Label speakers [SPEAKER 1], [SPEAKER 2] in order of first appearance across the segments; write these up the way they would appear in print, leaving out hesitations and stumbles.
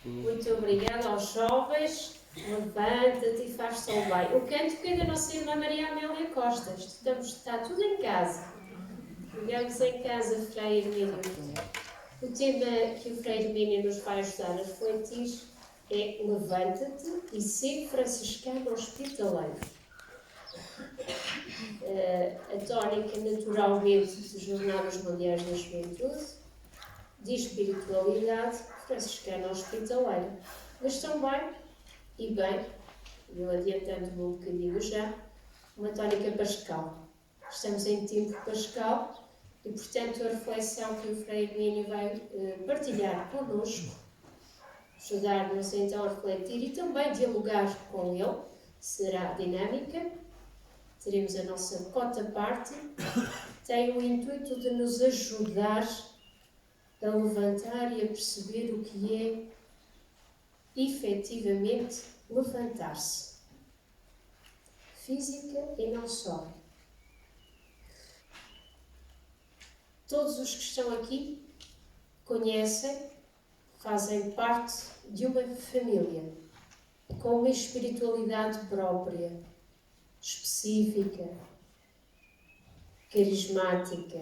[SPEAKER 1] Muito obrigada aos jovens. Levanta-te e faz-te ao bem. O canto que é da nossa irmã Maria Amélia Costa. Está tudo em casa. Vivemos em casa, Frei Hermínio. O tema que o Frei Hermínio nos vai ajudar a refletir é levanta-te e ser franciscano hospitaleiro. A tónica naturalmente das Jornadas Mundiais da Juventude, de espiritualidade franciscana hospitaleira. Mas também, e bem, eu adiantando-me um bocadinho já, uma tónica pascal. Estamos em tempo pascal e, portanto, a reflexão que o Frei Hermínio vai partilhar connosco, ajudar-nos então a refletir e também dialogar com ele, será dinâmica. Teremos a nossa cota parte, tem o intuito de nos ajudar a levantar e a perceber o que é efetivamente levantar-se. Física e não só. Todos os que estão aqui conhecem, fazem parte de uma família, com uma espiritualidade própria, específica, carismática,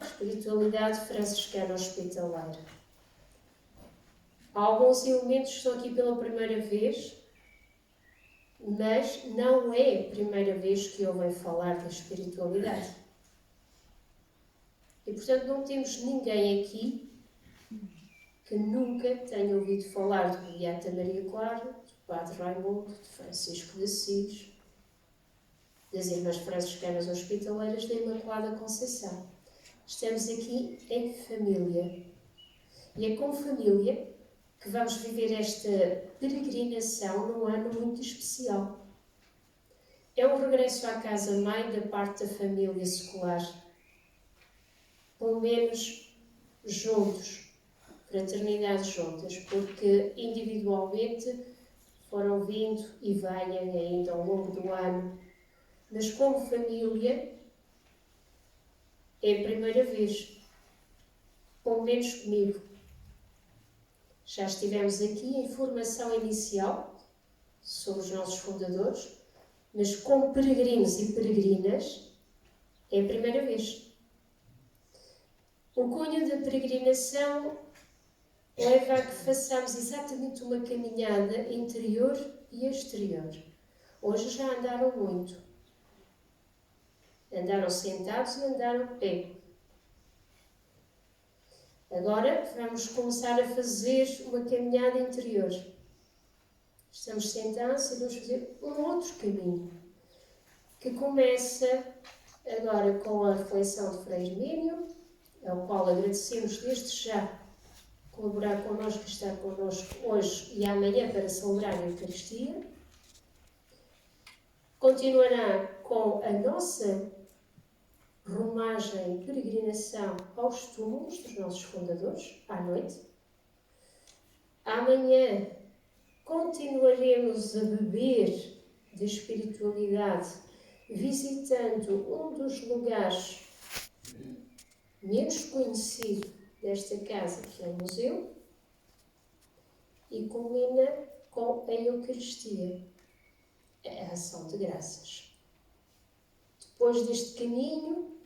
[SPEAKER 1] espiritualidade franciscana hospitaleira. Há alguns elementos que estão aqui pela primeira vez, mas não é a primeira vez que ouvem falar da espiritualidade. E, portanto, não temos ninguém aqui que nunca tenha ouvido falar de Beata Maria Clara, Padre Raimundo, de Francisco de Assis, das Irmãs Franciscanas Hospitaleiras da Imaculada Conceição. Estamos aqui em família. E é com família que vamos viver esta peregrinação num ano muito especial. É um regresso à casa-mãe da parte da família secular, pelo menos juntos, fraternidades juntas, porque individualmente foram vindo e vêm ainda ao longo do ano, mas como família é a primeira vez, pelo menos comigo. Já estivemos aqui em formação inicial sobre os nossos fundadores, mas como peregrinos e peregrinas é a primeira vez. O cunho da peregrinação leva a que façamos exatamente uma caminhada interior e exterior. Hoje já andaram muito. Andaram sentados e andaram de pé. Agora vamos começar a fazer uma caminhada interior. Estamos sentados e vamos fazer um outro caminho, que começa agora com a reflexão de Frei Hermínio, ao qual agradecemos desde já colaborar connosco e estar connosco hoje e amanhã para celebrar a Eucaristia. Continuará com a nossa romagem, peregrinação aos túmulos dos nossos fundadores, à noite. Amanhã continuaremos a beber de espiritualidade, visitando um dos lugares menos conhecido desta casa, que é o museu, e culmina com a Eucaristia, a ação de graças. Depois deste caminho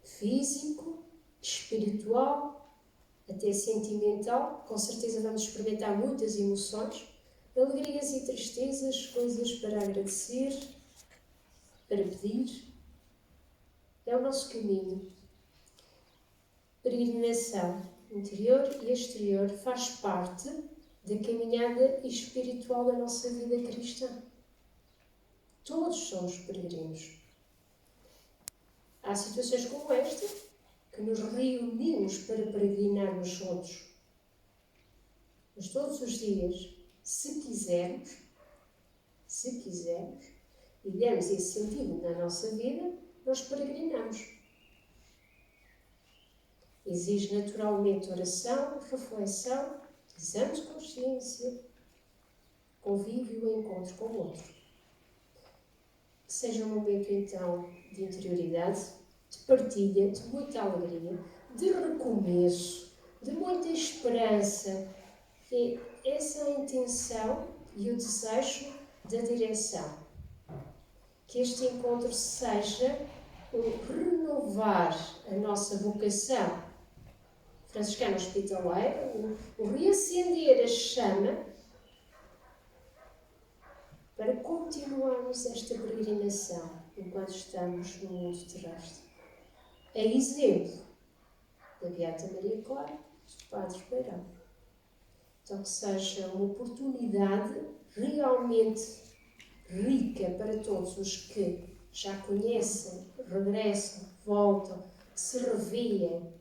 [SPEAKER 1] físico, espiritual, até sentimental, com certeza vamos experimentar muitas emoções, alegrias e tristezas, coisas para agradecer, para pedir. É o nosso caminho. Peregrinação interior e exterior faz parte da caminhada espiritual da nossa vida cristã. Todos somos peregrinos. Há situações como esta que nos reunimos para peregrinarmos juntos. Mas todos os dias, se quisermos, e dermos esse sentido na nossa vida, nós peregrinamos. Exige naturalmente oração, reflexão, exame de consciência, convívio e encontro com o outro. Que seja um momento então de interioridade, de partilha, de muita alegria, de recomeço, de muita esperança. E essa é a intenção e o desejo da direção. Que este encontro seja o renovar a nossa vocação franciscana hospitaleira, o reacender a chama para continuarmos esta peregrinação enquanto estamos no mundo terrestre. É exemplo da Beata Maria Clara e do Padre Beirão. Então que seja uma oportunidade realmente rica para todos os que já conhecem, regressam, voltam, que se revêem.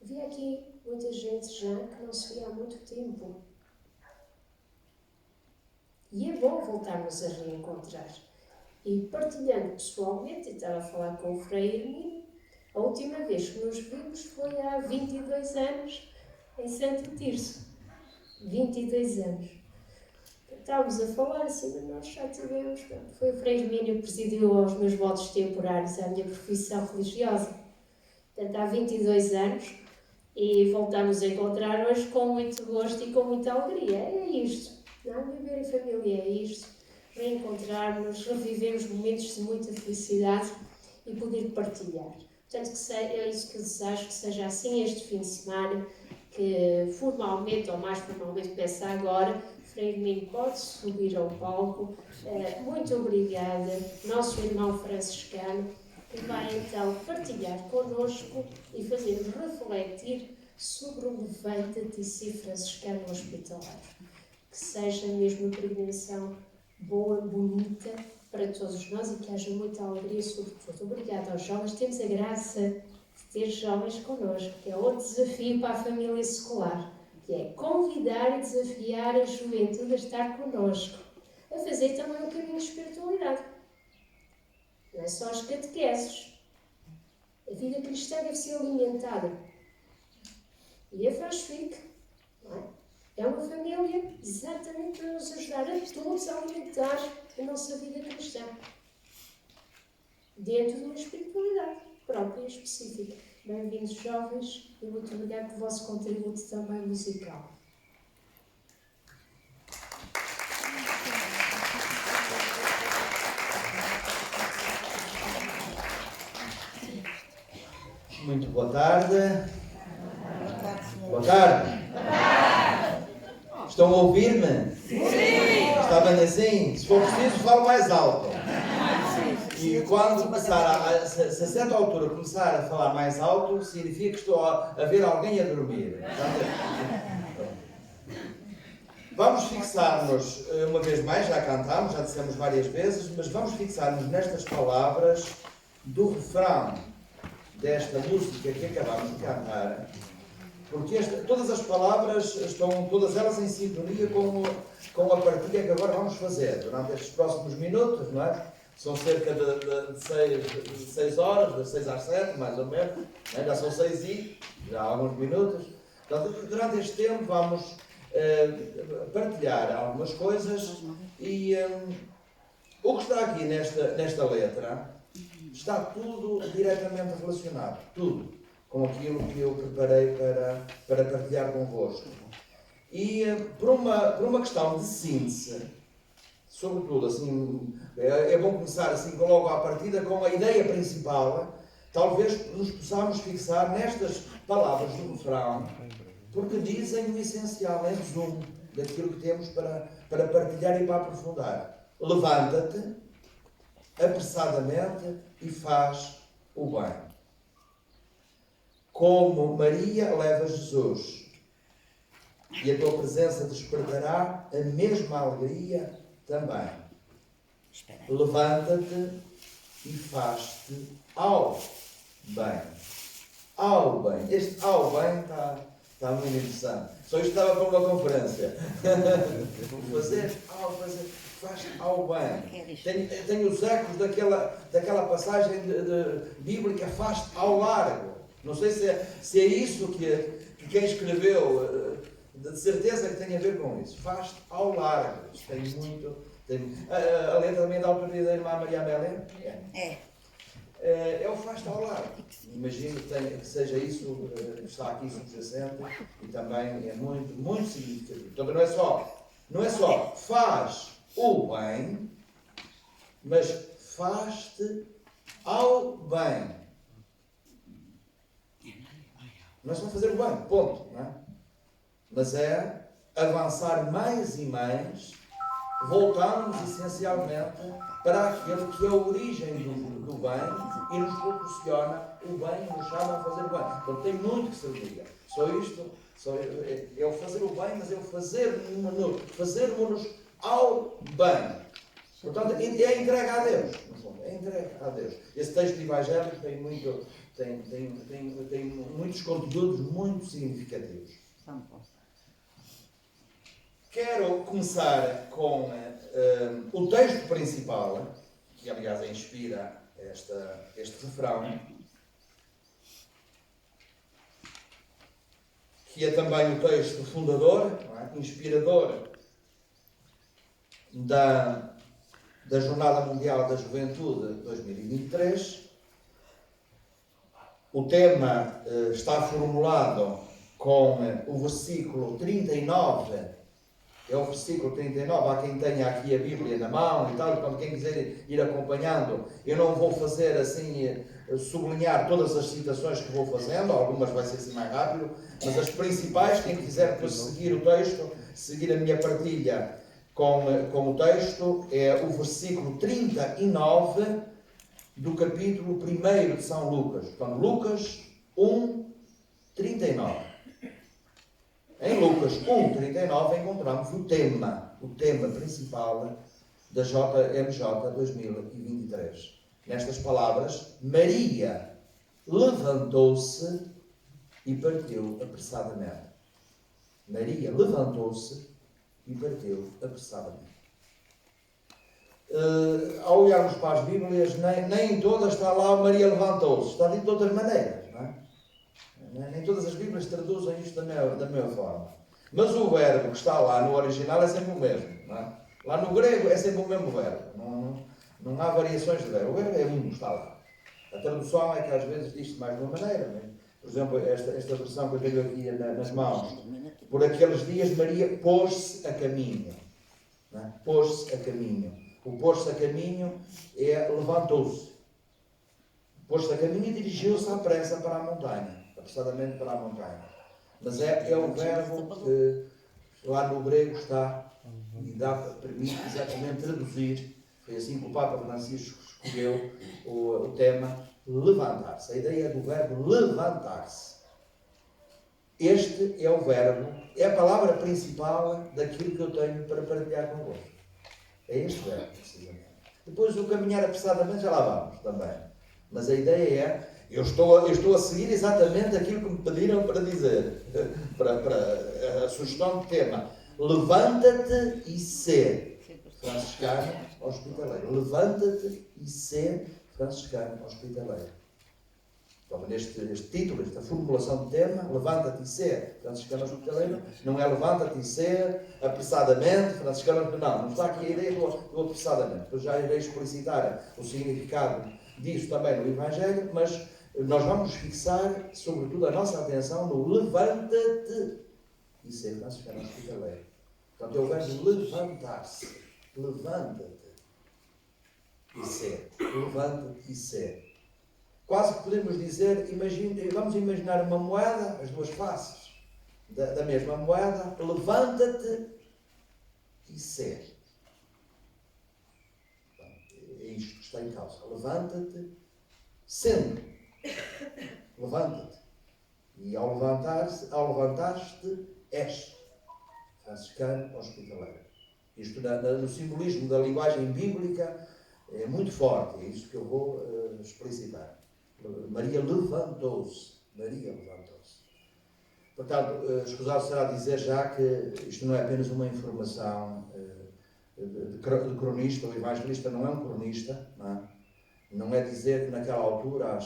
[SPEAKER 1] Havia aqui muita gente já que não se via há muito tempo. E é bom voltarmos a reencontrar. E partilhando pessoalmente, e estava a falar com o Frei Hermínio, a última vez que nos vimos foi há 22 anos em Santo Tirso. 22 anos. Estávamos a falar assim, mas nós já tivemos. Foi o Frei Hermínio que presidiu aos meus votos temporários à minha profissão religiosa. Portanto, há 22 anos e voltamos a encontrar hoje com muito gosto e com muita alegria. É isto. Não? Viver em família é isto. Reencontrar-nos, revivermos momentos de muita felicidade e poder partilhar. Portanto, é isso que eu desejo, que seja assim este fim de semana, que formalmente ou mais formalmente começa agora. Frei Hermínio pode subir ao palco. Muito obrigada, nosso irmão franciscano, que vai então partilhar connosco e fazer-nos refletir sobre o Levanta-te e ser franciscano hospitaleiro. que seja mesmo uma peregrinação boa, bonita para todos nós e que haja muita alegria sobre tudo. Obrigada aos jovens. Temos a graça de ter jovens connosco, que é outro desafio para a família secular, que é convidar e desafiar a juventude a estar connosco, a fazer também um caminho de espiritualidade. Não é só as catequeses. A vida cristã deve ser alimentada. E a FASFIC, não é? É uma família exatamente para nos ajudar a todos a alimentar a nossa vida cristã. Dentro de uma espiritualidade própria e específica. Bem-vindos, jovens, e muito obrigado pelo vosso contributo também musical.
[SPEAKER 2] Muito boa tarde. Boa tarde. Estão a ouvir-me? Sim. Está bem assim? Se for preciso, falo mais alto. E quando começar, se a certa altura começar a falar mais alto, significa que estou a ver alguém a dormir. Vamos fixar-nos, uma vez mais, já cantámos, já dissemos várias vezes, mas vamos fixar-nos nestas palavras do refrão desta música que acabámos de cantar, porque todas as palavras estão todas elas em sintonia com a partilha que agora vamos fazer durante estes próximos minutos, não é? São cerca de 6 horas, das 6 às 7, mais ou menos, não é? Já são 6 e já há alguns minutos. Portanto, durante este tempo vamos partilhar algumas coisas e o que está aqui nesta letra está tudo diretamente relacionado, tudo, com aquilo que eu preparei para partilhar convosco. E por uma questão de síntese, sobretudo, assim, é bom começar assim logo à partida com a ideia principal. Talvez nos possamos fixar nestas palavras do refrão, porque dizem o essencial, em resumo, daquilo que temos para partilhar e para aprofundar. Levanta-te apressadamente e faz o bem. Como Maria leva Jesus, e a tua presença despertará a mesma alegria também. Levanta-te e faz-te ao bem. Ao bem. Este ao bem está muito interessante. Só isto estava para uma conferência. Faz ao bem. Tenho os ecos daquela passagem bíblica, faz ao largo. Não sei se é isso que quem escreveu, de certeza que tem a ver com isso. Faz ao largo. Tem muito. A letra também da autoria da irmã Maria Amélia? É o faz ao largo. Imagino que seja isso que está aqui subjacente e também é muito, muito significativo. Então não é só faz o bem, mas faz-te ao bem. Não é só fazer o bem, ponto. Não é? Mas é avançar mais e mais, voltarmos essencialmente para aquilo que é a origem do bem e nos proporciona o bem e nos chama a fazer o bem. Então tem muito que se liga. É o fazer o bem, mas é o fazermos-nos ao bem. Portanto, é entregue a Deus. No fundo, é entregue a Deus. Esse texto evangélico tem muitos conteúdos muito significativos. Quero começar com o texto principal, que aliás inspira este refrão, que é também o texto fundador, inspirador da Jornada Mundial da Juventude 2023. O tema está formulado com o versículo 39. É o versículo 39, há quem tenha aqui a Bíblia na mão e tal, quando quem quiser ir acompanhando, eu não vou fazer assim, sublinhar todas as citações que vou fazendo, algumas vai ser assim mais rápido, mas as principais, quem quiser depois seguir o texto, seguir a minha partilha com o texto, é o versículo 39 do capítulo 1 de São Lucas. Portanto, Lucas 1, 39. Em Lucas 1:39 encontramos o tema principal da JMJ 2023. Nestas palavras, Maria levantou-se e partiu apressadamente. Maria levantou-se e partiu apressadamente. Ao olharmos para as Bíblias, nem em todas está lá Maria levantou-se. Está dito de outras maneiras, não é? Nem todas as Bíblias traduzem isto da mesma forma. Mas o verbo que está lá no original é sempre o mesmo, não é? Lá no grego é sempre o mesmo verbo. Não há variações de verbo. O verbo é um, está lá. A tradução é que às vezes diz-se mais de uma maneira. Não é? Por exemplo, esta versão que eu tenho aqui nas mãos. Por aqueles dias Maria pôs-se a caminho. Não é? Pôs-se a caminho. O pôr-se a caminho é levantou-se. Pôs-se a caminho e dirigiu-se à pressa para a montanha. Apressadamente para a montanha. Mas é o verbo que lá no grego está e permite exatamente traduzir. Foi assim que o Papa Francisco escolheu o tema levantar-se. A ideia do verbo levantar-se. Este é o verbo, é a palavra principal daquilo que eu tenho para partilhar convosco. É este verbo, precisamente. Depois o caminhar apressadamente já lá vamos também. Mas a ideia é, eu estou a seguir exatamente aquilo que me pediram para dizer, para a sugestão de tema. Levanta-te e sê franciscano hospitaleiro. Levanta-te e sê franciscano hospitaleiro. Então, neste título, esta formulação de tema, levanta-te e sê franciscano hospitaleiro, não é levanta-te e sê apressadamente franciscano hospitaleiro. Não está aqui a ideia do apressadamente. Eu já irei explicitar o significado disso também no Evangelho, mas nós vamos fixar, sobretudo, a nossa atenção no levanta-te e sê franciscano hospitaleiro. Portanto, é o verbo levantar-se. Levanta-te e sê. Levanta-te e sê. Quase que podemos dizer, vamos imaginar uma moeda, as duas faces da mesma moeda, levanta-te e sê. É isto que está em causa. Levanta-te, sendo. Levanta-te. E ao levantar-te, és franciscano hospitaleiro. Isto no simbolismo da linguagem bíblica é muito forte. É isto que eu vou explicitar. Maria levantou-se. Maria levantou-se. Portanto, escusado será dizer já que isto não é apenas uma informação de cronista. O evangelista não é um cronista. Não é dizer que naquela altura,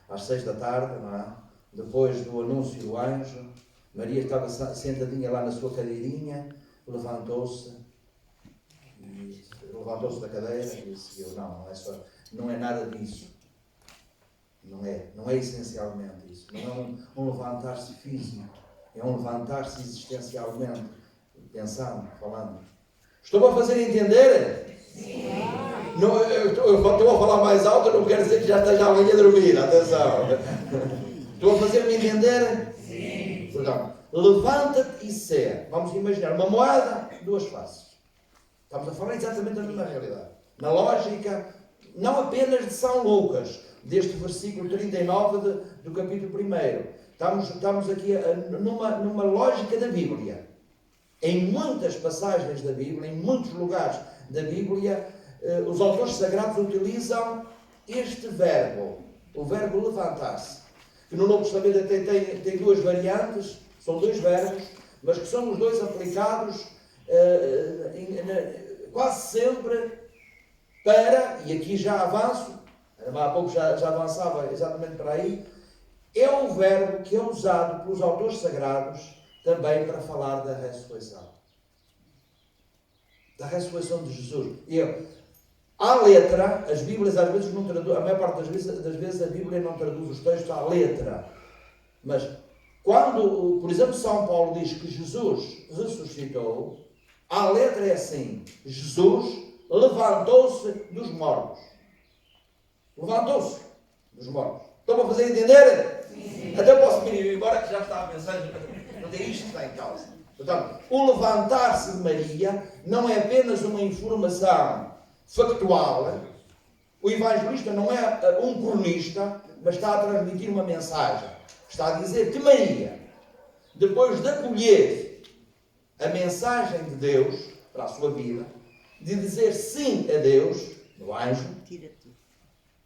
[SPEAKER 2] às 6 da tarde, não é? Depois do anúncio do anjo, Maria estava sentadinha lá na sua cadeirinha, levantou-se da cadeira e seguiu. Não é nada disso. Não é essencialmente isso. Não é um levantar-se físico. É um levantar-se existencialmente, pensando, falando. Estou a fazer entender? Sim. Não, eu estou a falar mais alto, não quero dizer que já esteja alguém a dormir. Atenção. Estou a fazer-me entender? Sim. Portanto, levanta-te e sê. Vamos imaginar uma moeda, duas faces. Estamos a falar exatamente da mesma realidade. Na lógica, não apenas de São Lucas, deste versículo 39 do capítulo 1. Estamos aqui numa lógica da Bíblia. Em muitas passagens da Bíblia, em muitos lugares da Bíblia, os autores sagrados utilizam este verbo, o verbo levantar-se, que no Novo Testamento tem duas variantes, são dois verbos, mas que são os dois aplicados quase sempre para, e aqui já avanço, há pouco já avançava exatamente para aí, é o verbo que é usado pelos autores sagrados também para falar da ressurreição. Da ressurreição de Jesus. À letra, as Bíblias às vezes não traduzem, a maior parte das vezes a Bíblia não traduz os textos à letra. Mas quando, por exemplo, São Paulo diz que Jesus ressuscitou, a letra é assim: Jesus levantou-se dos mortos. Levantou-se dos mortos. Estão a fazer entender? Sim. Até posso ir embora que já está a mensagem. Não tem isto que está em causa. Portanto, o levantar-se de Maria não é apenas uma informação factual. O evangelista não é um cronista, mas está a transmitir uma mensagem. Está a dizer que Maria depois de acolher a mensagem de Deus para a sua vida, de dizer sim a Deus, no anjo,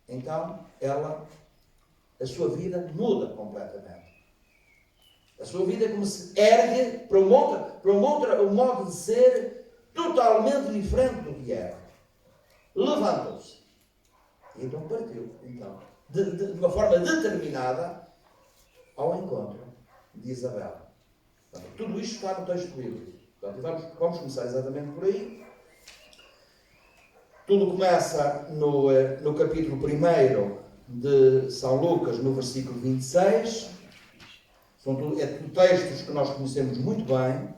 [SPEAKER 2] então a sua vida muda completamente. A sua vida como se ergue para um modo de ser totalmente diferente do que era. Levantou-se. E então partiu, de uma forma determinada, ao encontro de Isabel. Portanto, tudo isto está no texto bíblico. Portanto, vamos começar exatamente por aí. Tudo começa no capítulo 1 de São Lucas, no versículo 26. São tudo textos que nós conhecemos muito bem.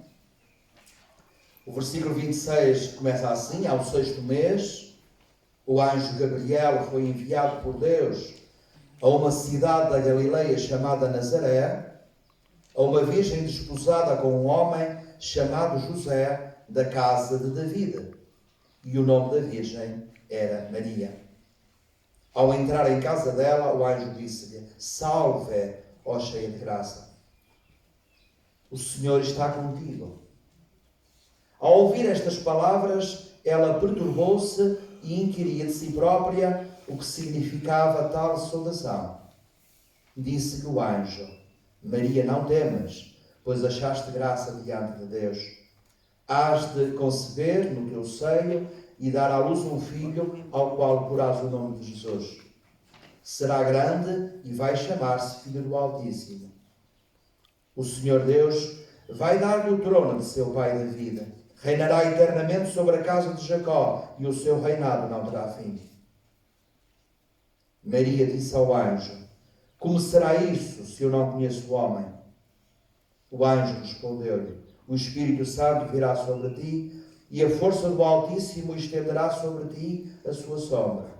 [SPEAKER 2] O versículo 26 começa assim: ao 6º mês, o anjo Gabriel foi enviado por Deus a uma cidade da Galileia chamada Nazaré, a uma virgem desposada com um homem chamado José, da casa de David. E o nome da virgem era Maria. Ao entrar em casa dela, o anjo disse-lhe: salve, ó cheia de graça, o Senhor está contigo. Ao ouvir estas palavras, ela perturbou-se e inquiria de si própria o que significava tal saudação. Disse-lhe o anjo: Maria, não temas, pois achaste graça diante de Deus. Hás de conceber no teu seio e dar à luz um filho, ao qual porás o nome de Jesus. Será grande e vai chamar-se Filho do Altíssimo. O Senhor Deus vai dar-lhe o trono de seu pai David. Reinará eternamente sobre a casa de Jacó, e o seu reinado não terá fim. Maria disse ao anjo: como será isso, se eu não conheço o homem? O anjo respondeu-lhe: o Espírito Santo virá sobre ti, e a força do Altíssimo estenderá sobre ti a sua sombra.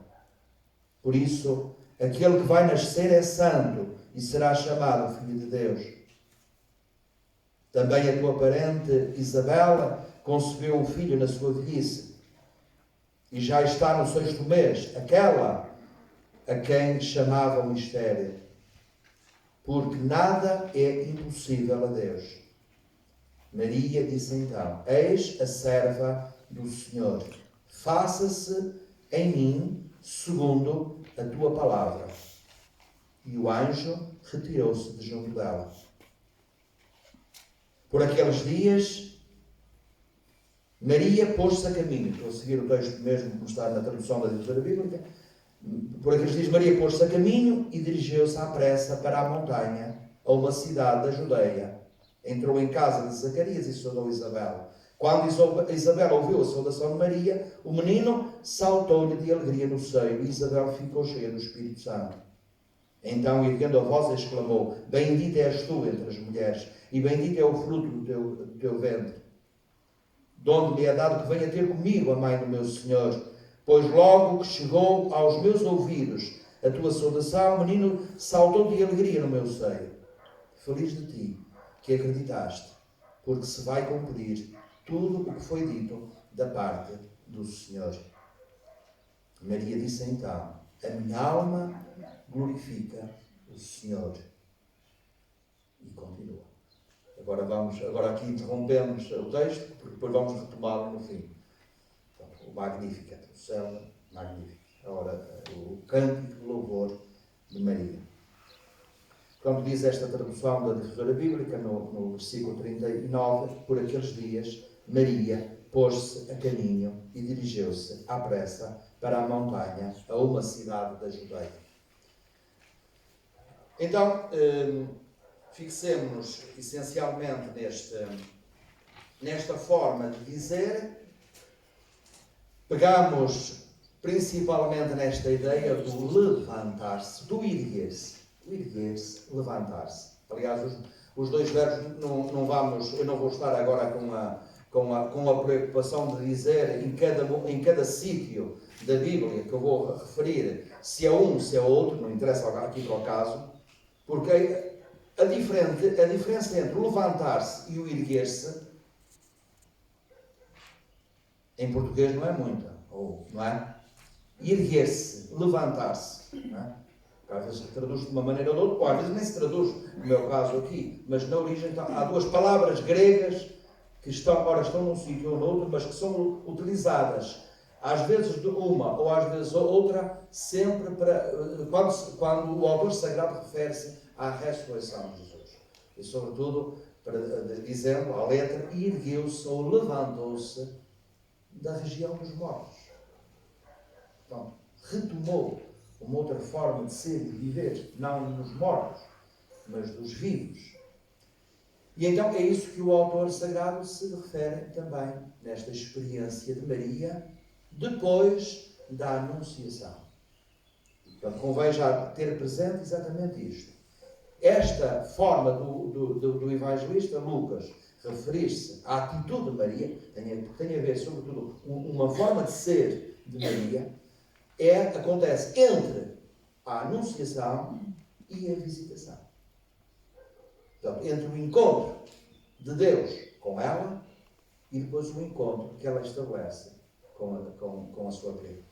[SPEAKER 2] Por isso, aquele que vai nascer é santo, e será chamado Filho de Deus. Também a tua parente Isabel concebeu um filho na sua velhice, e já está no 6º mês, aquela a quem chamavam estéril, porque nada é impossível a Deus. Maria disse então: eis a serva do Senhor, faça-se em mim segundo a tua palavra. E o anjo retirou-se de junto dela. Por aqueles dias, Maria pôs-se a caminho. Estou a seguir o texto mesmo como está na tradução da Editora Bíblica. Por aqueles dias, Maria pôs-se a caminho e dirigiu-se à pressa para a montanha, a uma cidade da Judeia. Entrou em casa de Zacarias e saudou Isabel. Quando Isabel ouviu a saudação de Maria, o menino saltou-lhe de alegria no seio, e Isabel ficou cheia do Espírito Santo. Então, erguendo a voz, exclamou: bendita és tu entre as mulheres, e bendito é o fruto do teu ventre. De onde me é dado que venha ter comigo a mãe do meu Senhor, pois logo que chegou aos meus ouvidos a tua saudação, o menino saltou de alegria no meu seio. Feliz de ti, que acreditaste, porque se vai cumprir tudo o que foi dito da parte do Senhor. Maria disse então: a minha alma glorifica o Senhor. E continua. Agora aqui interrompemos o texto, porque depois vamos retomá-lo no fim. Então, o Magnificat, o céu magnífico. Agora, o cântico de louvor de Maria. Como diz esta tradução da Difusora Bíblica, no versículo 39, por aqueles dias, Maria pôs-se a caminho e dirigiu-se à pressa para a montanha, a uma cidade da Judeia. Então, fixemos-nos essencialmente nesta forma de dizer, pegamos principalmente nesta ideia do levantar-se, do erguer-se. Erguer-se, levantar-se. Aliás, os dois verbos eu não vou estar agora com a preocupação de dizer em cada sítio da Bíblia que eu vou referir se é um, se é outro, não interessa aqui para o caso, porque a diferença entre o levantar-se e o erguer-se em português não é muita, não é? Erguer-se, levantar-se, não é? Às vezes se traduz de uma maneira ou de outra, ou às vezes nem se traduz, no meu caso aqui, mas na origem há duas palavras gregas que ora estão num sítio ou no outro, mas que são utilizadas às vezes de uma ou às vezes outra, sempre para, quando o autor sagrado refere-se à ressurreição de Jesus. E sobretudo, dizendo à letra, e ergueu-se ou levantou-se da região dos mortos. Então, retomou uma outra forma de ser e de viver, não dos mortos, mas dos vivos. E então é isso que o autor sagrado se refere também nesta experiência de Maria, depois da Anunciação. Portanto, convém já ter presente exatamente isto. Esta forma do evangelista Lucas referir-se à atitude de Maria, tem a ver, sobretudo, uma forma de ser de Maria, acontece entre a Anunciação e a Visitação. Portanto, entre o encontro de Deus com ela e depois o encontro que ela estabelece com a sua prima.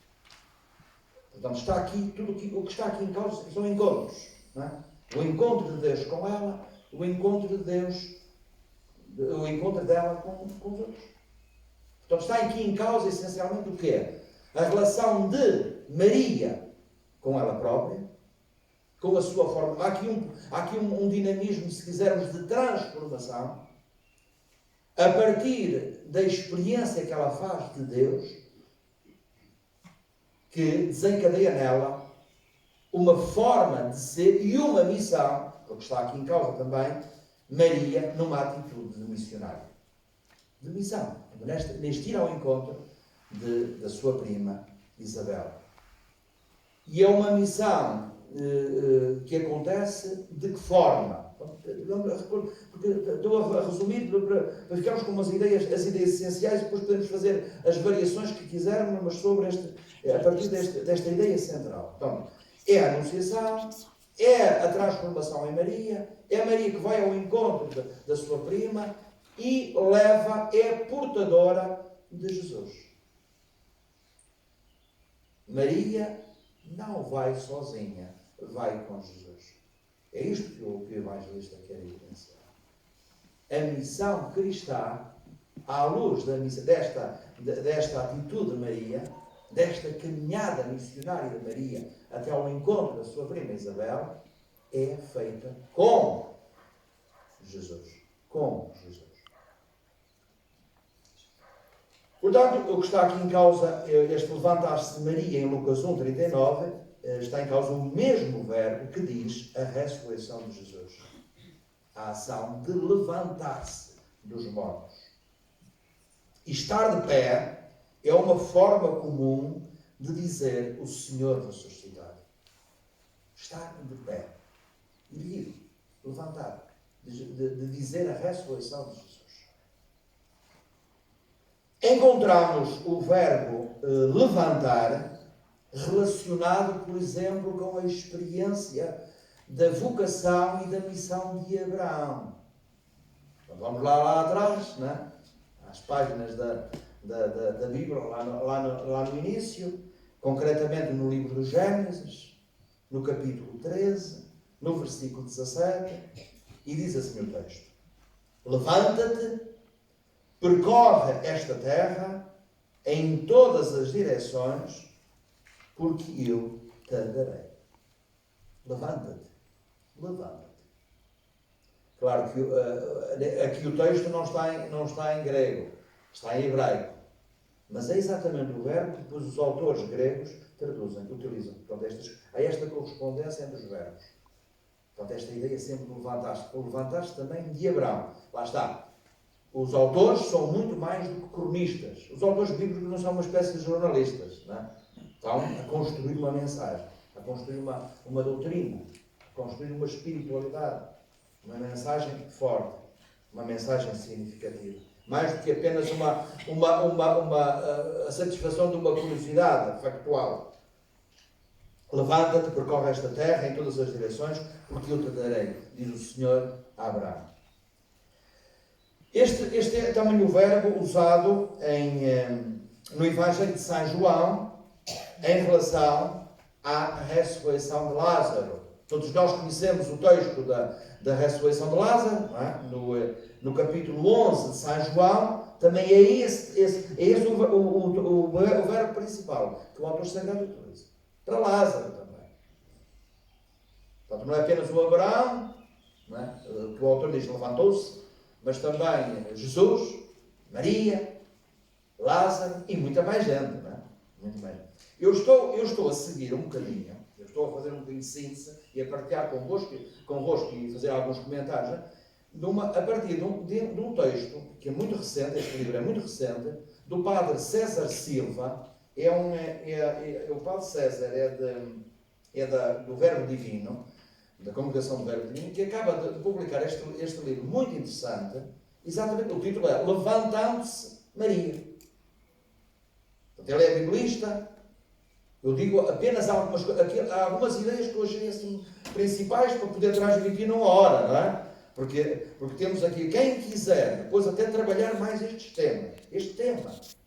[SPEAKER 2] Portanto, está aqui, o que está aqui em causa são encontros. Não é? O encontro de Deus com ela, o encontro dela com os outros. Portanto, está aqui em causa essencialmente o que é? A relação de Maria com ela própria, com a sua forma. Há aqui um dinamismo, se quisermos, de transformação, a partir da experiência que ela faz de Deus, que desencadeia nela uma forma de ser e uma missão, porque está aqui em causa também, Maria numa atitude de missionária. De missão. Neste ir ao encontro da sua prima Isabel. E é uma missão que acontece de que forma? Porque estou a resumir para ficarmos com as ideias essenciais e depois podemos fazer as variações que quisermos, mas sobre a partir desta ideia central. Então, é a Anunciação, é a transformação em Maria, é a Maria que vai ao encontro da sua prima e é portadora de Jesus. Maria não vai sozinha, vai com Jesus. É isto que o evangelista quer evidenciar. A missão cristã, à luz desta atitude de Maria, desta caminhada missionária de Maria até ao encontro da sua prima Isabel, é feita com Jesus. Com Jesus. Portanto, o que está aqui em causa, este levantar-se de Maria em Lucas 1,39, está em causa o mesmo verbo que diz a ressurreição de Jesus. A ação de levantar-se dos mortos. E estar de pé é uma forma comum de dizer o Senhor ressuscitado. Estar de pé. Erguido. Levantar. De dizer a ressurreição de Jesus. Encontramos o verbo levantar relacionado, por exemplo, com a experiência da vocação e da missão de Abraão. Então, vamos lá atrás, né? Às páginas da Bíblia, lá no início, concretamente no livro do Gênesis, no capítulo 13, no versículo 17, e diz assim o texto: levanta-te, percorre esta terra em todas as direções, porque eu te darei. Levanta-te. Levanta-te. Claro que aqui o texto não está em grego, está em hebraico. Mas é exatamente o verbo que depois os autores gregos utilizam. Portanto, há esta correspondência entre os verbos. Portanto, esta ideia sempre de levantar-se. O levantar-se também de Abraão. Lá está. Os autores são muito mais do que cronistas. Os autores bíblicos não são uma espécie de jornalistas. Não é? Estão a construir uma mensagem, a construir uma doutrina, a construir uma espiritualidade, uma mensagem forte, uma mensagem significativa. Mais do que apenas a satisfação de uma curiosidade factual. Levanta-te, percorre esta terra em todas as direções, porque eu te darei, diz o Senhor a Abraão. Este é também o verbo usado no Evangelho de São João em relação à ressurreição de Lázaro. Todos nós conhecemos o texto da ressurreição de Lázaro, não é? No capítulo 11 de São João, também é esse o verbo principal que o autor sagrado utiliza. Para Lázaro também. Portanto, não é apenas o Abraão, não é? Que o autor diz levantou-se, mas também Jesus, Maria, Lázaro e muita mais gente. Não é? Muito mais. Eu estou a seguir um bocadinho, eu estou a fazer um bocadinho de síntese e a partilhar convosco e fazer alguns comentários, a partir de um texto que é muito recente, este livro é muito recente, do padre César Silva. O padre César do Verbo Divino, da Congregação do Verbo Divino, que acaba de publicar este livro muito interessante. Exatamente, o título é Levantando-se Maria. Portanto, ele é biblista. Eu digo apenas algumas ideias que eu achei assim, principais para poder transmitir numa hora, não é? Porque temos aqui, quem quiser depois até trabalhar mais este tema,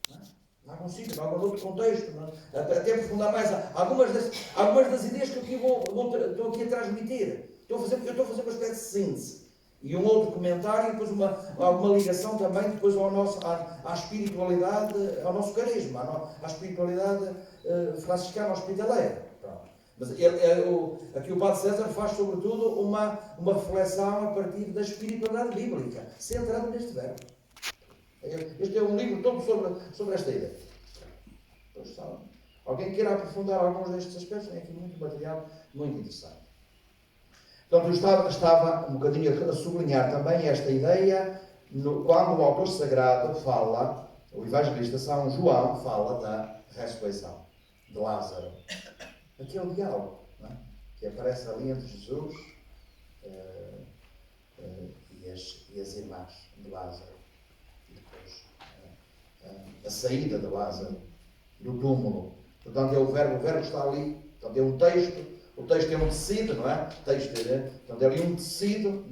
[SPEAKER 2] não é? Em algum sítio, em algum outro contexto, não é? Até aprofundar mais algumas das ideias que eu estou aqui a transmitir. Eu estou a fazer uma espécie de síntese. E um outro comentário, e depois alguma ligação também depois à espiritualidade, ao nosso carisma, à espiritualidade franciscana hospitaleira. Mas aqui o Padre César faz sobretudo uma reflexão a partir da espiritualidade bíblica, centrado neste verbo. Este é um livro todo sobre esta ideia. Alguém queira aprofundar alguns destes aspectos, tem aqui muito material muito interessante. Portanto, eu estava um bocadinho a sublinhar também esta ideia quando o autor sagrado fala, o evangelista São João fala da ressurreição de Lázaro. Aquele diálogo, não é? Que aparece ali entre Jesus e as irmãs de Lázaro. E depois a saída de Lázaro do túmulo. Portanto, o verbo está ali. Portanto, é um texto. O texto é um tecido, não é? Portanto, é ali um tecido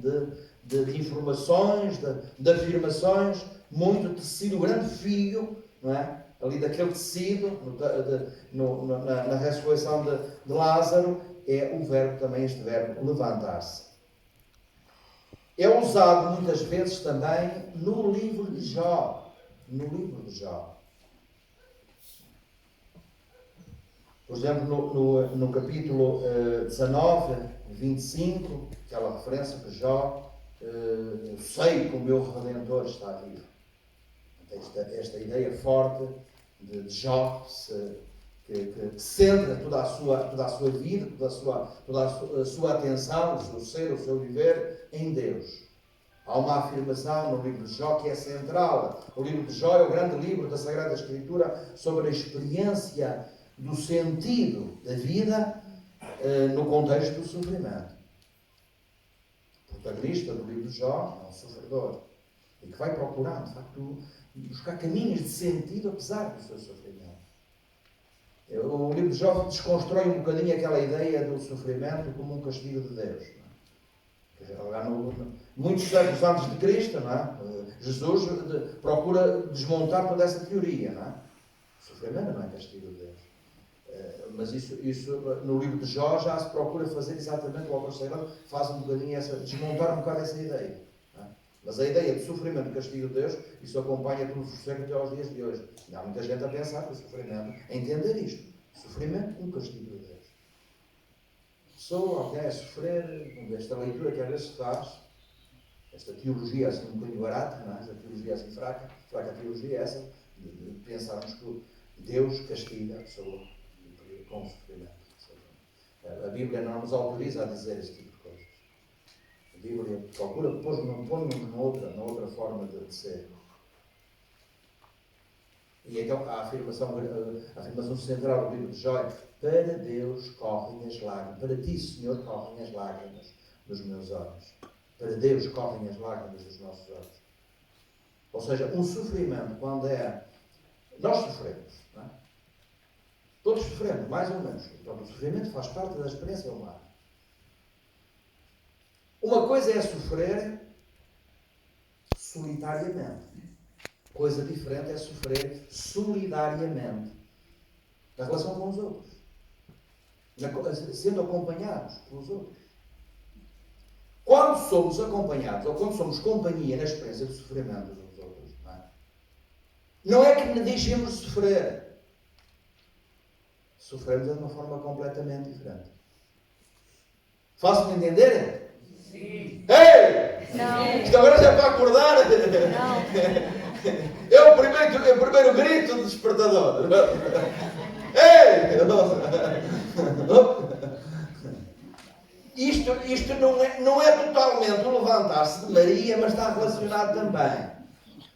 [SPEAKER 2] de informações, de afirmações, muito tecido, grande fio, não é? Ali daquele tecido, na ressurreição de Lázaro, é o verbo também, este verbo, levantar-se. É usado muitas vezes também no livro de Jó. Por exemplo, no capítulo 19, 25, aquela referência que Jó, eu sei que o meu Redentor está vivo. Esta ideia forte de Jó, que centra toda a sua vida, toda a sua atenção, o seu ser, o seu viver em Deus. Há uma afirmação no livro de Jó que é central. O livro de Jó é o grande livro da Sagrada Escritura sobre a experiência do sentido da vida no contexto do sofrimento. O protagonista do livro de Jó é um sofredor e que vai procurar, de facto, buscar caminhos de sentido apesar do seu sofrimento. O livro de Jó desconstrói um bocadinho aquela ideia do sofrimento como um castigo de Deus. Muitos séculos antes de Cristo, não é? Jesus procura desmontar toda essa teoria. Não é? O sofrimento não é castigo de Deus. Mas isso no livro de Jó já se procura fazer exatamente, o autor sagrado faz um bocadinho desmontar um bocado essa ideia. Não é? Mas a ideia de sofrimento e castigo de Deus, isso acompanha todos os séculos até aos dias de hoje. E há muita gente a pensar que o sofrimento, a entender isto, sofrimento e um castigo de Deus. Alguém a sofrer, esta leitura que às vezes se faz, esta teologia assim um bocadinho barata, não é? Esta teologia assim fraca teologia é essa, de pensarmos que Deus castiga a pessoa com sofrimento. A Bíblia não nos autoriza a dizer este tipo de coisas. A Bíblia procura pôr-nos noutra forma de ser. E então a afirmação central do livro de Jó é: para Deus correm as lágrimas, para ti, Senhor, correm as lágrimas dos meus olhos. Para Deus correm as lágrimas dos nossos olhos. Ou seja, um sofrimento, quando é... Nós sofremos, não é? Todos sofremos, mais ou menos. Então, o sofrimento faz parte da experiência humana. Uma coisa é sofrer solitariamente. Coisa diferente é sofrer solidariamente. Na relação com os outros. sendo acompanhados pelos outros. Quando somos acompanhados, ou quando somos companhia na experiência de sofrimento dos outros, não é que deixemos de sofrer. Sofremos de uma forma completamente diferente. Faço-me entender? Sim. Ei! Não. Isto agora já é para acordar? Não. É o primeiro grito do despertador. Ei! Isto não é totalmente o levantar-se de Maria, mas está relacionado também.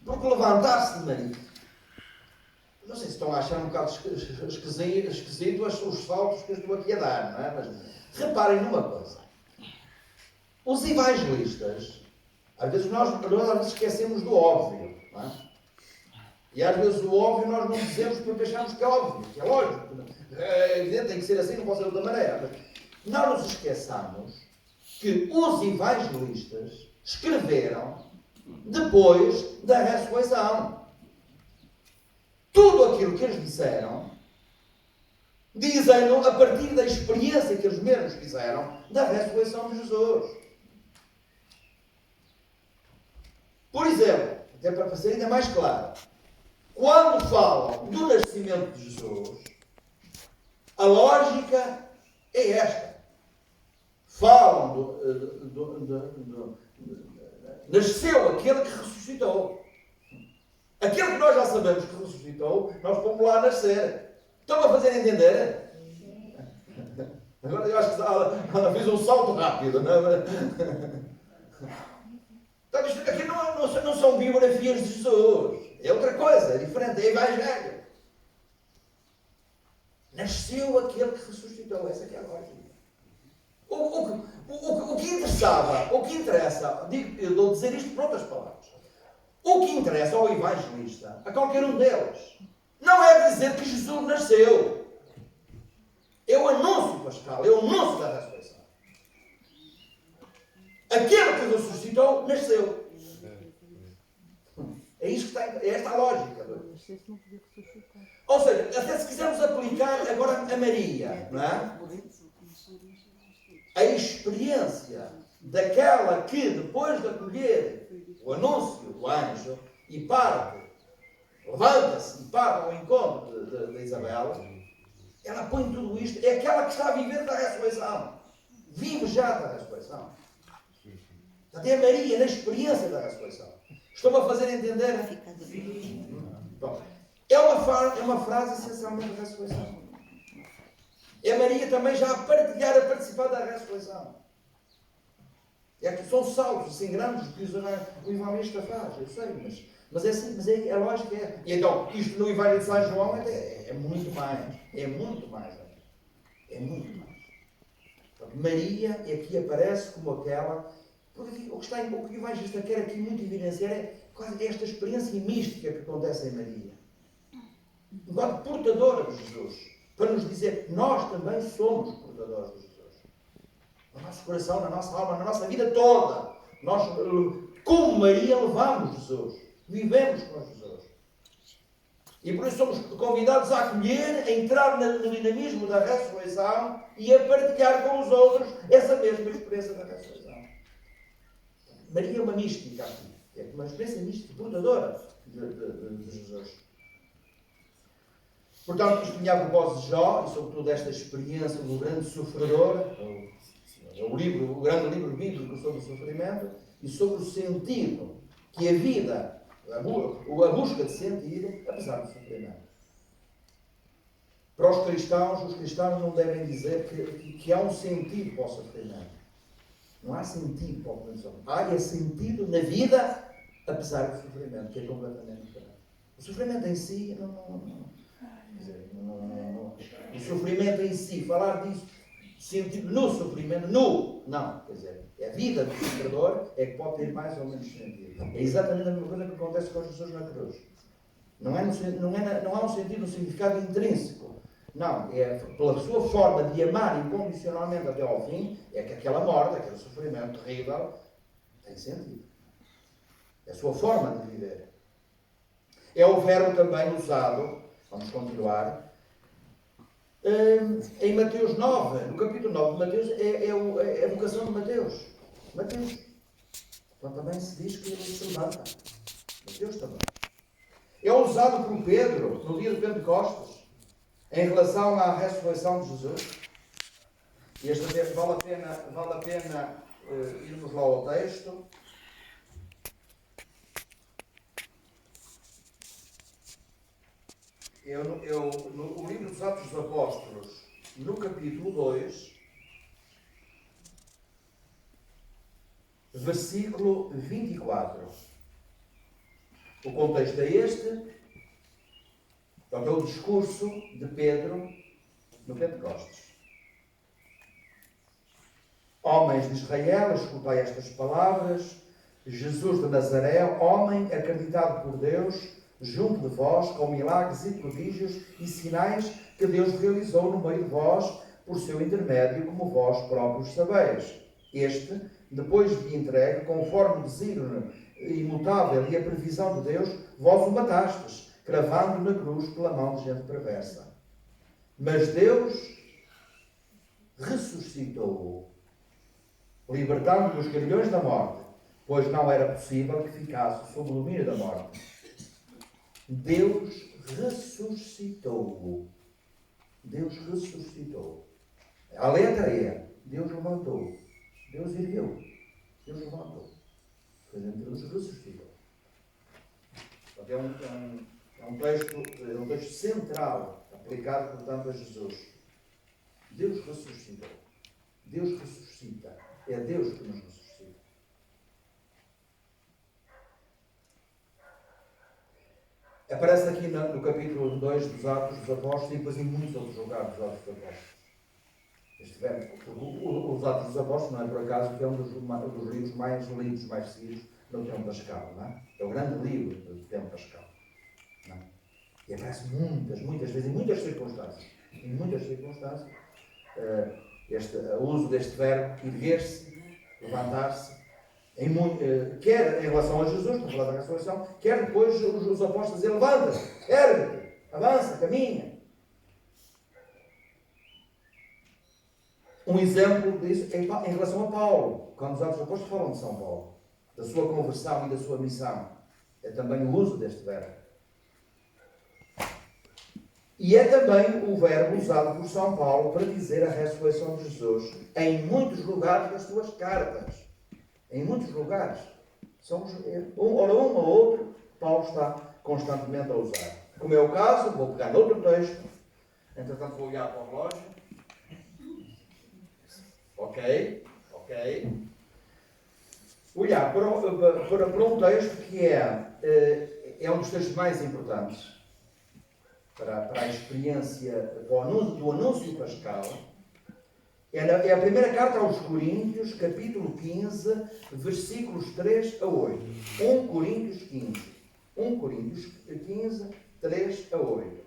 [SPEAKER 2] Porque levantar-se de Maria, não sei se estão a achar um bocado esquisito os saltos que eu estou aqui a dar, não é? Mas reparem numa coisa. Os evangelistas, às vezes nós esquecemos do óbvio, não é? E às vezes o óbvio nós não dizemos porque achamos que é óbvio, que é lógico. É evidente, tem que ser assim, não pode ser de outra maneira. Mas não nos esqueçamos que os evangelistas escreveram depois da ressurreição. Tudo aquilo que eles disseram, dizem-no a partir da experiência que eles mesmos fizeram da ressurreição de Jesus. Por exemplo, até para ser ainda mais claro, quando falam do nascimento de Jesus, a lógica é esta. Falam nasceu aquele que ressuscitou. Aquele que nós já sabemos que ressuscitou, nós pomos lá a nascer. Estão a fazer entender? Agora eu acho que ela fez um salto rápido, não é? Então, isto aqui não são biografias de Jesus. É outra coisa, é diferente, é evangelho. Nasceu aquele que ressuscitou. Essa é a lógica. O que interessava, o que interessa, eu vou dizer isto por outras palavras. O que interessa ao evangelista, a qualquer um deles, não é dizer que Jesus nasceu. É o anúncio pascal, é o anúncio da ressurreição. Aquele que ressuscitou, nasceu. É isto que é esta a lógica. Ou seja, até se quisermos aplicar agora a Maria, não é? A experiência daquela que, depois de acolher o anúncio do anjo, e parte, levanta-se e parte ao encontro de Isabel, ela põe tudo isto, é aquela que está a viver da ressurreição. Vive já da ressurreição. Portanto, é Maria na experiência da ressurreição. Estou-me a fazer entender? Bom, é uma frase essencialmente da ressurreição. É Maria também já a partilhar, a participar da ressurreição. É que são saltos assim grandes que o evangelista faz, eu sei, mas é assim, mas a lógica é. E então, isto no Evangelho de São João é muito mais. É muito mais. É muito mais. Portanto, Maria aqui aparece como aquela. Porque o que o evangelista quer aqui muito evidenciar é quase esta experiência mística que acontece em Maria. Enquanto portadora de Jesus. Para nos dizer, nós também somos portadores de Jesus. No nosso coração, na nossa alma, na nossa vida toda. Nós, como Maria, levamos Jesus. Vivemos com Jesus. E por isso somos convidados a acolher, a entrar no dinamismo da ressurreição e a partilhar com os outros essa mesma experiência da ressurreição. Maria é uma mística aqui. É uma experiência mística, portadora de Jesus. Portanto, isto vinha a propósito de Jó, e sobretudo esta experiência do grande sofredor, o grande livro bíblico sobre o sofrimento, e sobre o sentido que a vida, a busca de sentido, apesar do sofrimento. Para os cristãos não devem dizer que há um sentido para o sofrimento. Não há sentido para o sofrimento. Há sentido na vida, apesar do sofrimento, que é completamente diferente. O sofrimento em si o sofrimento em si, falar disso, sentido no sofrimento, não, quer dizer, a vida do sofredor é que pode ter mais ou menos sentido. É exatamente a mesma coisa que acontece com Jesus na cruz. Não há um sentido, um significado intrínseco. Não, é pela sua forma de amar incondicionalmente até ao fim, é que aquela morte, aquele sofrimento terrível, tem sentido. É a sua forma de viver. É o verbo também usado, vamos continuar, Em Mateus 9, no capítulo 9 de Mateus, é a vocação de Mateus. Mateus. Então também se diz que ele se levanta. Mateus também. É usado por Pedro no dia de Pentecostes, em relação à ressurreição de Jesus. E esta vez vale a pena irmos lá ao texto. No livro dos Atos dos Apóstolos, no capítulo 2, versículo 24. O contexto é este. É o discurso de Pedro no Pentecostes. Homens de Israel, escutai estas palavras. Jesus de Nazaré, homem acreditado por Deus, junto de vós, com milagres e prodígios e sinais que Deus realizou no meio de vós, por seu intermédio, como vós próprios sabeis. Este, depois de entregue, conforme o desígnio imutável e a previsão de Deus, vós o matastes, cravando na cruz pela mão de gente perversa. Mas Deus ressuscitou-o, libertando-o dos grilhões da morte, pois não era possível que ficasse sob o domínio da morte. Deus ressuscitou-o. Deus ressuscitou. A letra é: Deus levantou. Deus ergueu. Deus levantou. Deus ressuscitou. É um texto central, aplicado, portanto, a Jesus. Deus ressuscitou. Deus ressuscita. É Deus que nos ressuscita. Aparece aqui no capítulo 2 dos Atos dos Apóstolos e depois em muitos outros lugares dos Atos dos Apóstolos. Este verbo, os Atos dos Apóstolos, não é por acaso que é um dos livros mais lidos, mais seguidos no tempo pascal, não é? É o grande livro do tempo pascal. Não é? E aparece muitas vezes, em muitas circunstâncias. Em muitas circunstâncias, o uso deste verbo, erguer-se, levantar-se, quer em relação a Jesus, por falar da ressurreição, quer depois os apóstolos dizem: levanta-te, ergue-te, avança, caminha. Um exemplo disso é em relação a Paulo, quando os Atos dos Apóstolos falam de São Paulo, da sua conversão e da sua missão. É também o uso deste verbo. E é também o verbo usado por São Paulo para dizer a ressurreição de Jesus em muitos lugares das suas cartas. Em muitos lugares. Ora um ou outro, Paulo está constantemente a usar. Como é o caso, vou pegar outro texto. Entretanto, vou olhar para o relógio. Ok. Olhar para um texto que é um dos textos mais importantes para a experiência do anúncio pascal. É a primeira carta aos Coríntios, capítulo 15, versículos 3 a 8. 1 Coríntios 15. 1 Coríntios 15, 3 a 8.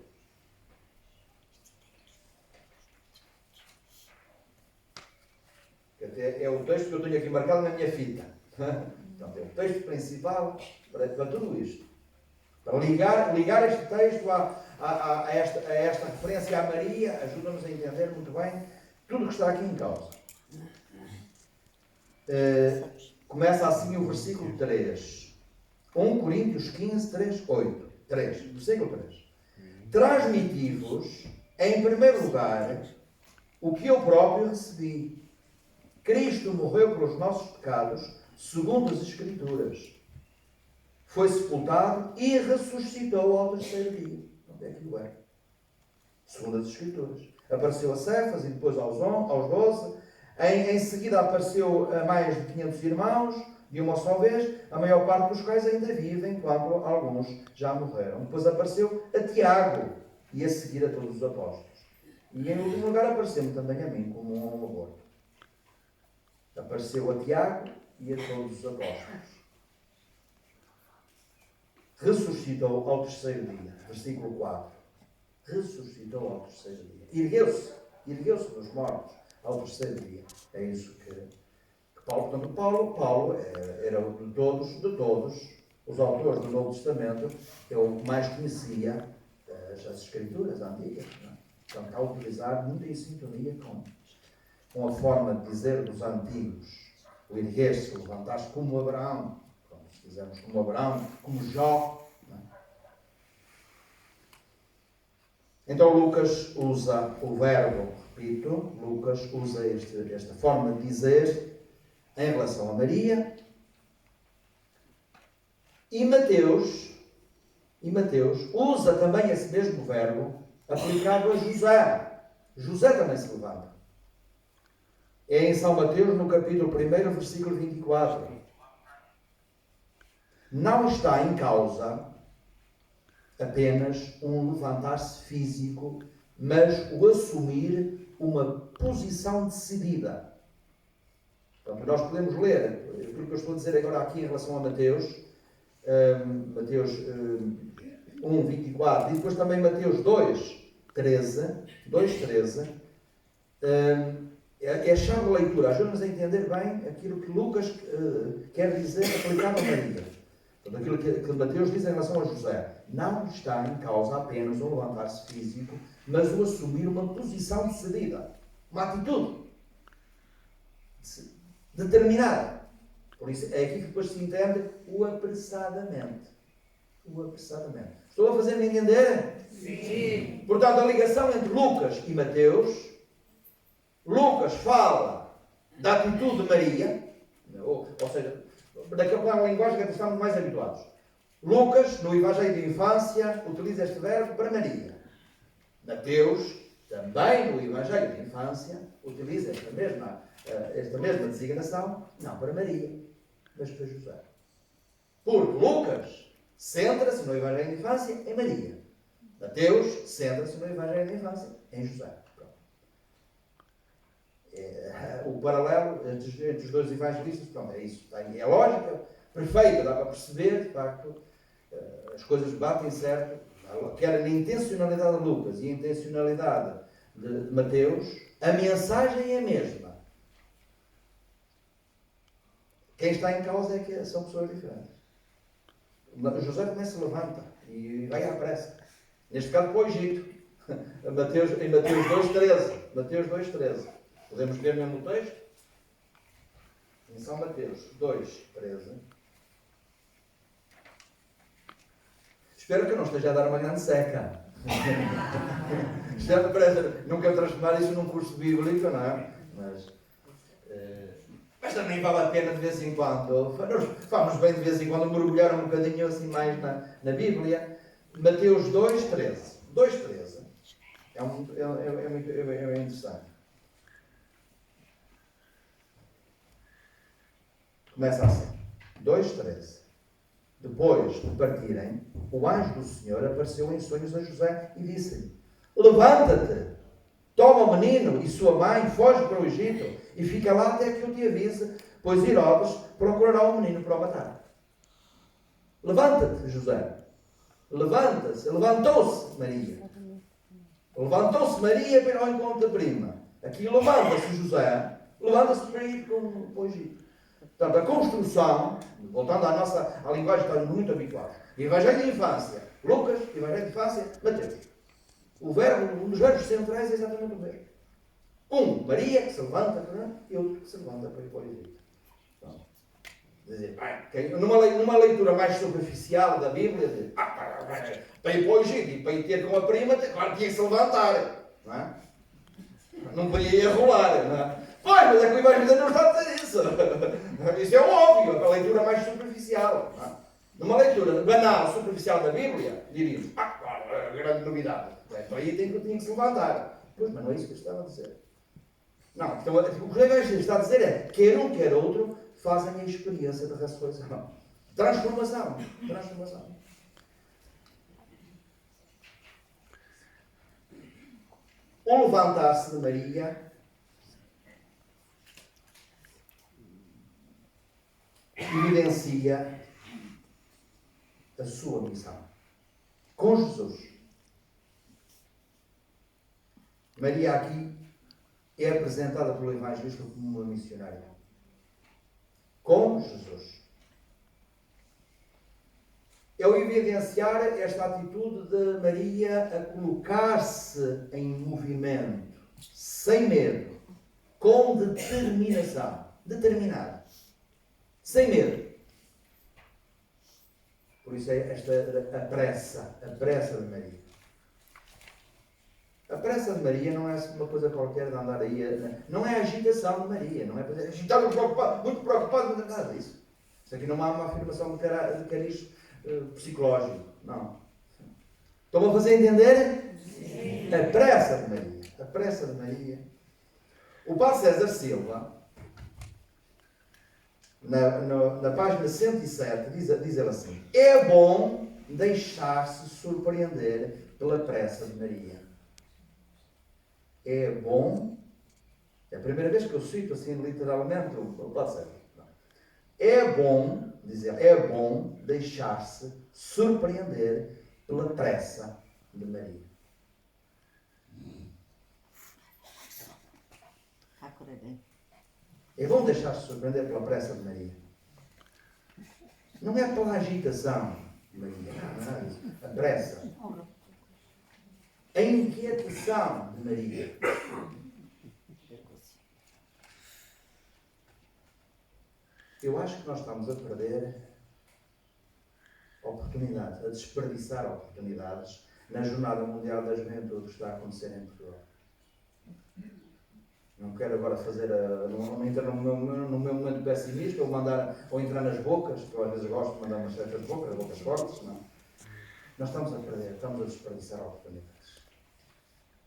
[SPEAKER 2] Até é o texto que eu tenho aqui marcado na minha fita. Portanto, é o texto principal para tudo isto. Para ligar este texto a esta referência à Maria, ajuda-nos a entender muito bem tudo o que está aqui em causa. Começa assim o versículo 3. 1 Coríntios 15, 3, 8. 3. Versículo 3. Transmiti-vos, em primeiro lugar, o que eu próprio recebi. Cristo morreu pelos nossos pecados, segundo as Escrituras. Foi sepultado e ressuscitou ao terceiro dia. Onde é que o é? Segundo as Escrituras. Apareceu a Cefas e depois aos 12. Em seguida apareceu a mais de 500 irmãos, de uma só vez, a maior parte dos quais ainda vivem, enquanto alguns já morreram. Depois apareceu a Tiago e a seguir a todos os apóstolos. E em último lugar apareceu-me também a mim, como um aborto. Apareceu a Tiago e a todos os apóstolos. Ressuscitou ao terceiro dia. Versículo 4. Ressuscitou ao terceiro dia. Ergueu-se dos mortos ao terceiro dia. É isso que Paulo, portanto, Paulo era de todos os autores do Novo Testamento, é o que mais conhecia as Escrituras antigas. Não é? Portanto, está a utilizar muito em sintonia com a forma de dizer dos antigos. O erguer-se, levantar-se como Abraão. Pronto, se quisermos como Abraão, como Jó. Não é? Então Lucas usa o verbo, repito, Lucas usa esta forma de dizer em relação a Maria. E Mateus usa também esse mesmo verbo aplicado a José. José também se levanta. É em São Mateus, no capítulo 1, versículo 24. Não está em causa apenas um levantar-se físico, mas o assumir uma posição decidida. Portanto, nós podemos ler aquilo que eu estou a dizer agora aqui em relação a Mateus, Mateus 1, 24, e depois também Mateus 2, 13, é a chave de leitura, ajuda-nos a entender bem aquilo que Lucas quer dizer aplicado a Maria. Portanto, aquilo que Mateus diz em relação a José. Não está em causa apenas o levantar-se físico, mas o assumir uma posição decidida, uma atitude determinada. Por isso, é aqui que depois se entende o apressadamente. O apressadamente. Estou a fazer-me entender? Sim. Portanto, a ligação entre Lucas e Mateus. Lucas fala da atitude de Maria, ou seja, daquela linguagem que estamos mais habituados. Lucas, no Evangelho de Infância, utiliza este verbo para Maria. Mateus, também no Evangelho de Infância, utiliza esta mesma designação, não para Maria, mas para José. Porque Lucas centra-se no Evangelho de Infância em Maria. Mateus centra-se no Evangelho de Infância em José. O paralelo entre os dois evangelistas, pronto, é isso. É lógica perfeita, dá para perceber, de facto, as coisas batem certo, quer na intencionalidade de Lucas e a intencionalidade de Mateus, a mensagem é a mesma. Quem está em causa é que são pessoas diferentes. José também se levanta e vai à pressa. Neste caso, para o Egito. Em Mateus 2,13. Podemos ver mesmo o texto? Em São Mateus 2,13. Espero que eu não esteja a dar uma grande seca. Nunca transformar isso num curso bíblico, não é? Mas também vale a pena de vez em quando. Vamos bem de vez em quando mergulhar um bocadinho assim mais na Bíblia. Mateus 2,13. 2,13. É interessante. Começa assim. 2,13. Depois de partirem, o anjo do Senhor apareceu em sonhos a José e disse-lhe: levanta-te, toma o menino e sua mãe, foge para o Egito e fica lá até que eu te avise, pois Herodes procurará o menino para o matar. Levanta-te, José. Levanta-se. Levantou-se Maria. Levantou-se Maria para o encontro da prima. Aqui levanta-se José. Levanta-se para ir para o Egito. Portanto, a construção, voltando à linguagem que estamos muito habituados, Evangelho de Infância, Lucas, Evangelho de Infância, Mateus. Um dos verbos centrais é exatamente o mesmo. Maria, que se levanta, e outro que se levanta para ir para o Egito. Numa leitura mais superficial da Bíblia, para ir para o Egito e para ir ter com a prima, claro, tinha que se levantar. Não é? Não podia ir a rolar. Não é? Pois, mas é que o Evangelho não está a dizer isso. Isso é óbvio, a leitura mais superficial. Não é? Numa leitura banal, superficial da Bíblia, diríamos, grande novidade. Então aí tinha que se levantar. Pois, mas não é isso que eu estava a dizer. Não, então, o que o Evangelho está a dizer é, quer um, quer outro, fazem a experiência da ressurreição. Transformação. O levantar-se de Maria evidencia a sua missão com Jesus. Maria aqui é apresentada pelo evangelista como uma missionária. Com Jesus. é o evidenciar esta atitude de Maria a colocar-se em movimento, sem medo, com determinação. Determinada. Sem medo. Por isso é a pressa de Maria. A pressa de Maria não é uma coisa qualquer de andar aí, não é a agitação de Maria, não é agitar muito preocupado, não é nada disso. Isso aqui não há uma afirmação de cariz psicológico, não. Estão a fazer entender? Sim. A pressa de Maria. A pressa de Maria. O Padre César Silva, na página 107, diz ele assim: é bom deixar-se surpreender pela pressa de Maria. É bom, é a primeira vez que eu cito assim literalmente o Padre César. É bom, diz ele, é bom deixar-se surpreender pela pressa de Maria. É bom deixar-se surpreender pela pressa de Maria. Não é pela agitação de Maria, não é isso. A pressa. A inquietação de Maria. Eu acho que nós estamos a perder oportunidades, a desperdiçar oportunidades na Jornada Mundial da Juventude que está a acontecer em Portugal. Não quero agora fazer, não entrar no meu momento pessimista ou entrar nas bocas, que eu às vezes gosto de mandar umas certas bocas fortes, não. Nós estamos a perder, estamos a desperdiçar oportunidades.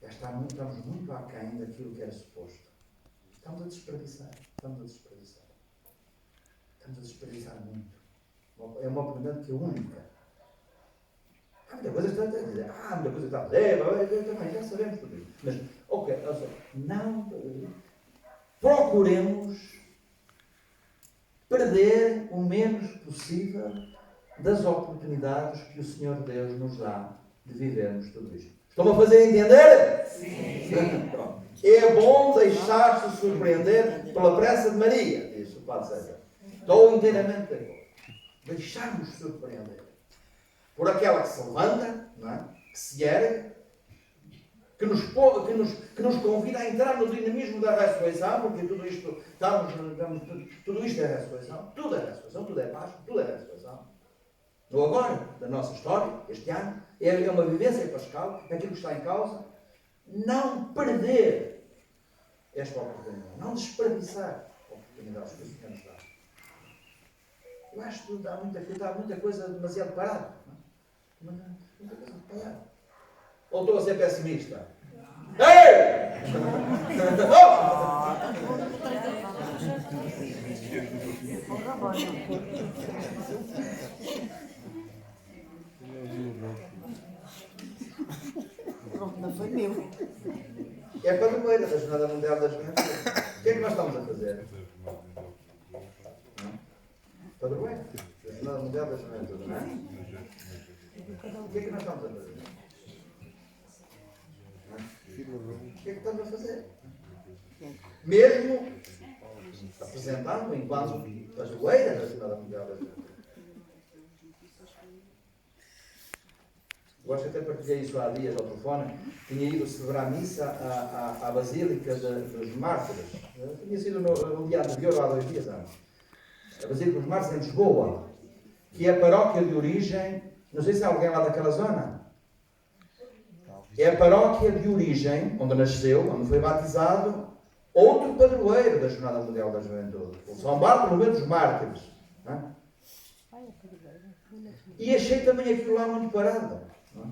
[SPEAKER 2] Estamos muito aquém daquilo que era suposto. Estamos a desperdiçar muito. É uma oportunidade que é única. Há muita coisa que está a dizer, muita coisa que está a dizer, também já sabemos tudo isso. Mas, ok, não procuremos perder o menos possível das oportunidades que o Senhor Deus nos dá de vivermos tudo isto. Estão a fazer entender? Sim. Pronto. É bom deixar-se surpreender pela pressa de Maria, disse o Padre César. Estou inteiramente de acordo. Deixar-nos surpreender por aquela que se levanta, não é? Que se ergue, que nos convida a entrar no dinamismo da ressurreição, porque tudo isto é ressurreição, tudo é ressurreição, tudo é Páscoa, tudo é ressurreição. No agora, da nossa história, este ano, é uma vivência pascal, é aquilo que está em causa. Não perder esta oportunidade, não desperdiçar oportunidades que o Senhor nos dá. Eu acho que há muita coisa demasiado parada. Muita coisa parada. Ou estou a ser pessimista? Ei!
[SPEAKER 3] Pronto, não foi meu.
[SPEAKER 2] É para a da Jornada Mundial da Juventude. O que é que nós estamos a fazer? Padroeira da Jornada Mundial da Juventude, não é? O que é que nós estamos a fazer? O que é que estamos a fazer? Mesmo apresentando enquanto padroeira da Jornada Mundial da Juventude. Eu acho que até partilhei isso há dias ao telefone. Tinha ido celebrar missa à Basílica dos Mártires. Tinha sido no dia anterior, há 2 dias antes. A Basílica dos Mártires em Lisboa, que é a paróquia de origem, não sei se há alguém lá daquela zona. É a paróquia de origem, onde nasceu, onde foi batizado, outro padroeiro da Jornada Mundial da Juventude, o São Bartolomeu dos Mártires. Não é? E achei também aquilo lá muito parado. Não é?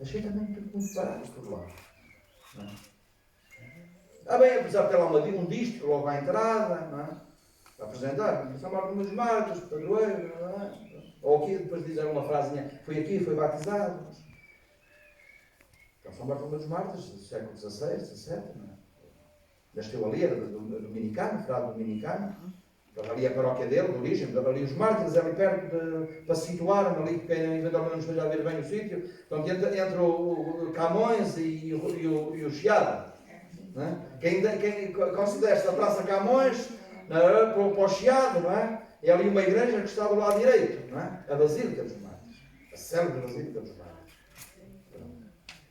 [SPEAKER 2] Achei também muito parado aquilo lá. Não é? Bem, apesar de ter lá um disco logo à entrada, não é? Para apresentar, São Bartolomeu dos Mártires, padroeiro, não é? Ou aqui depois dizer uma frasinha, foi aqui, foi batizado. Então, São Bartolomeu dos Mártires, do século XVI, XVII, não é? Nasceu ali, era dominicano, frade dominicano. Então, ali a paróquia dele, de origem, ali os Mártires, ali perto, para se situar, ali que eventualmente não esteja a ver bem o sítio. Portanto, entre o Camões e o Chiado. Não é? Quem considera esta Praça Camões, para o Chiado, não é? é ali uma igreja que está do lado direito, não é? A Basílica dos Mártires. A célebre Basílica dos Mártires.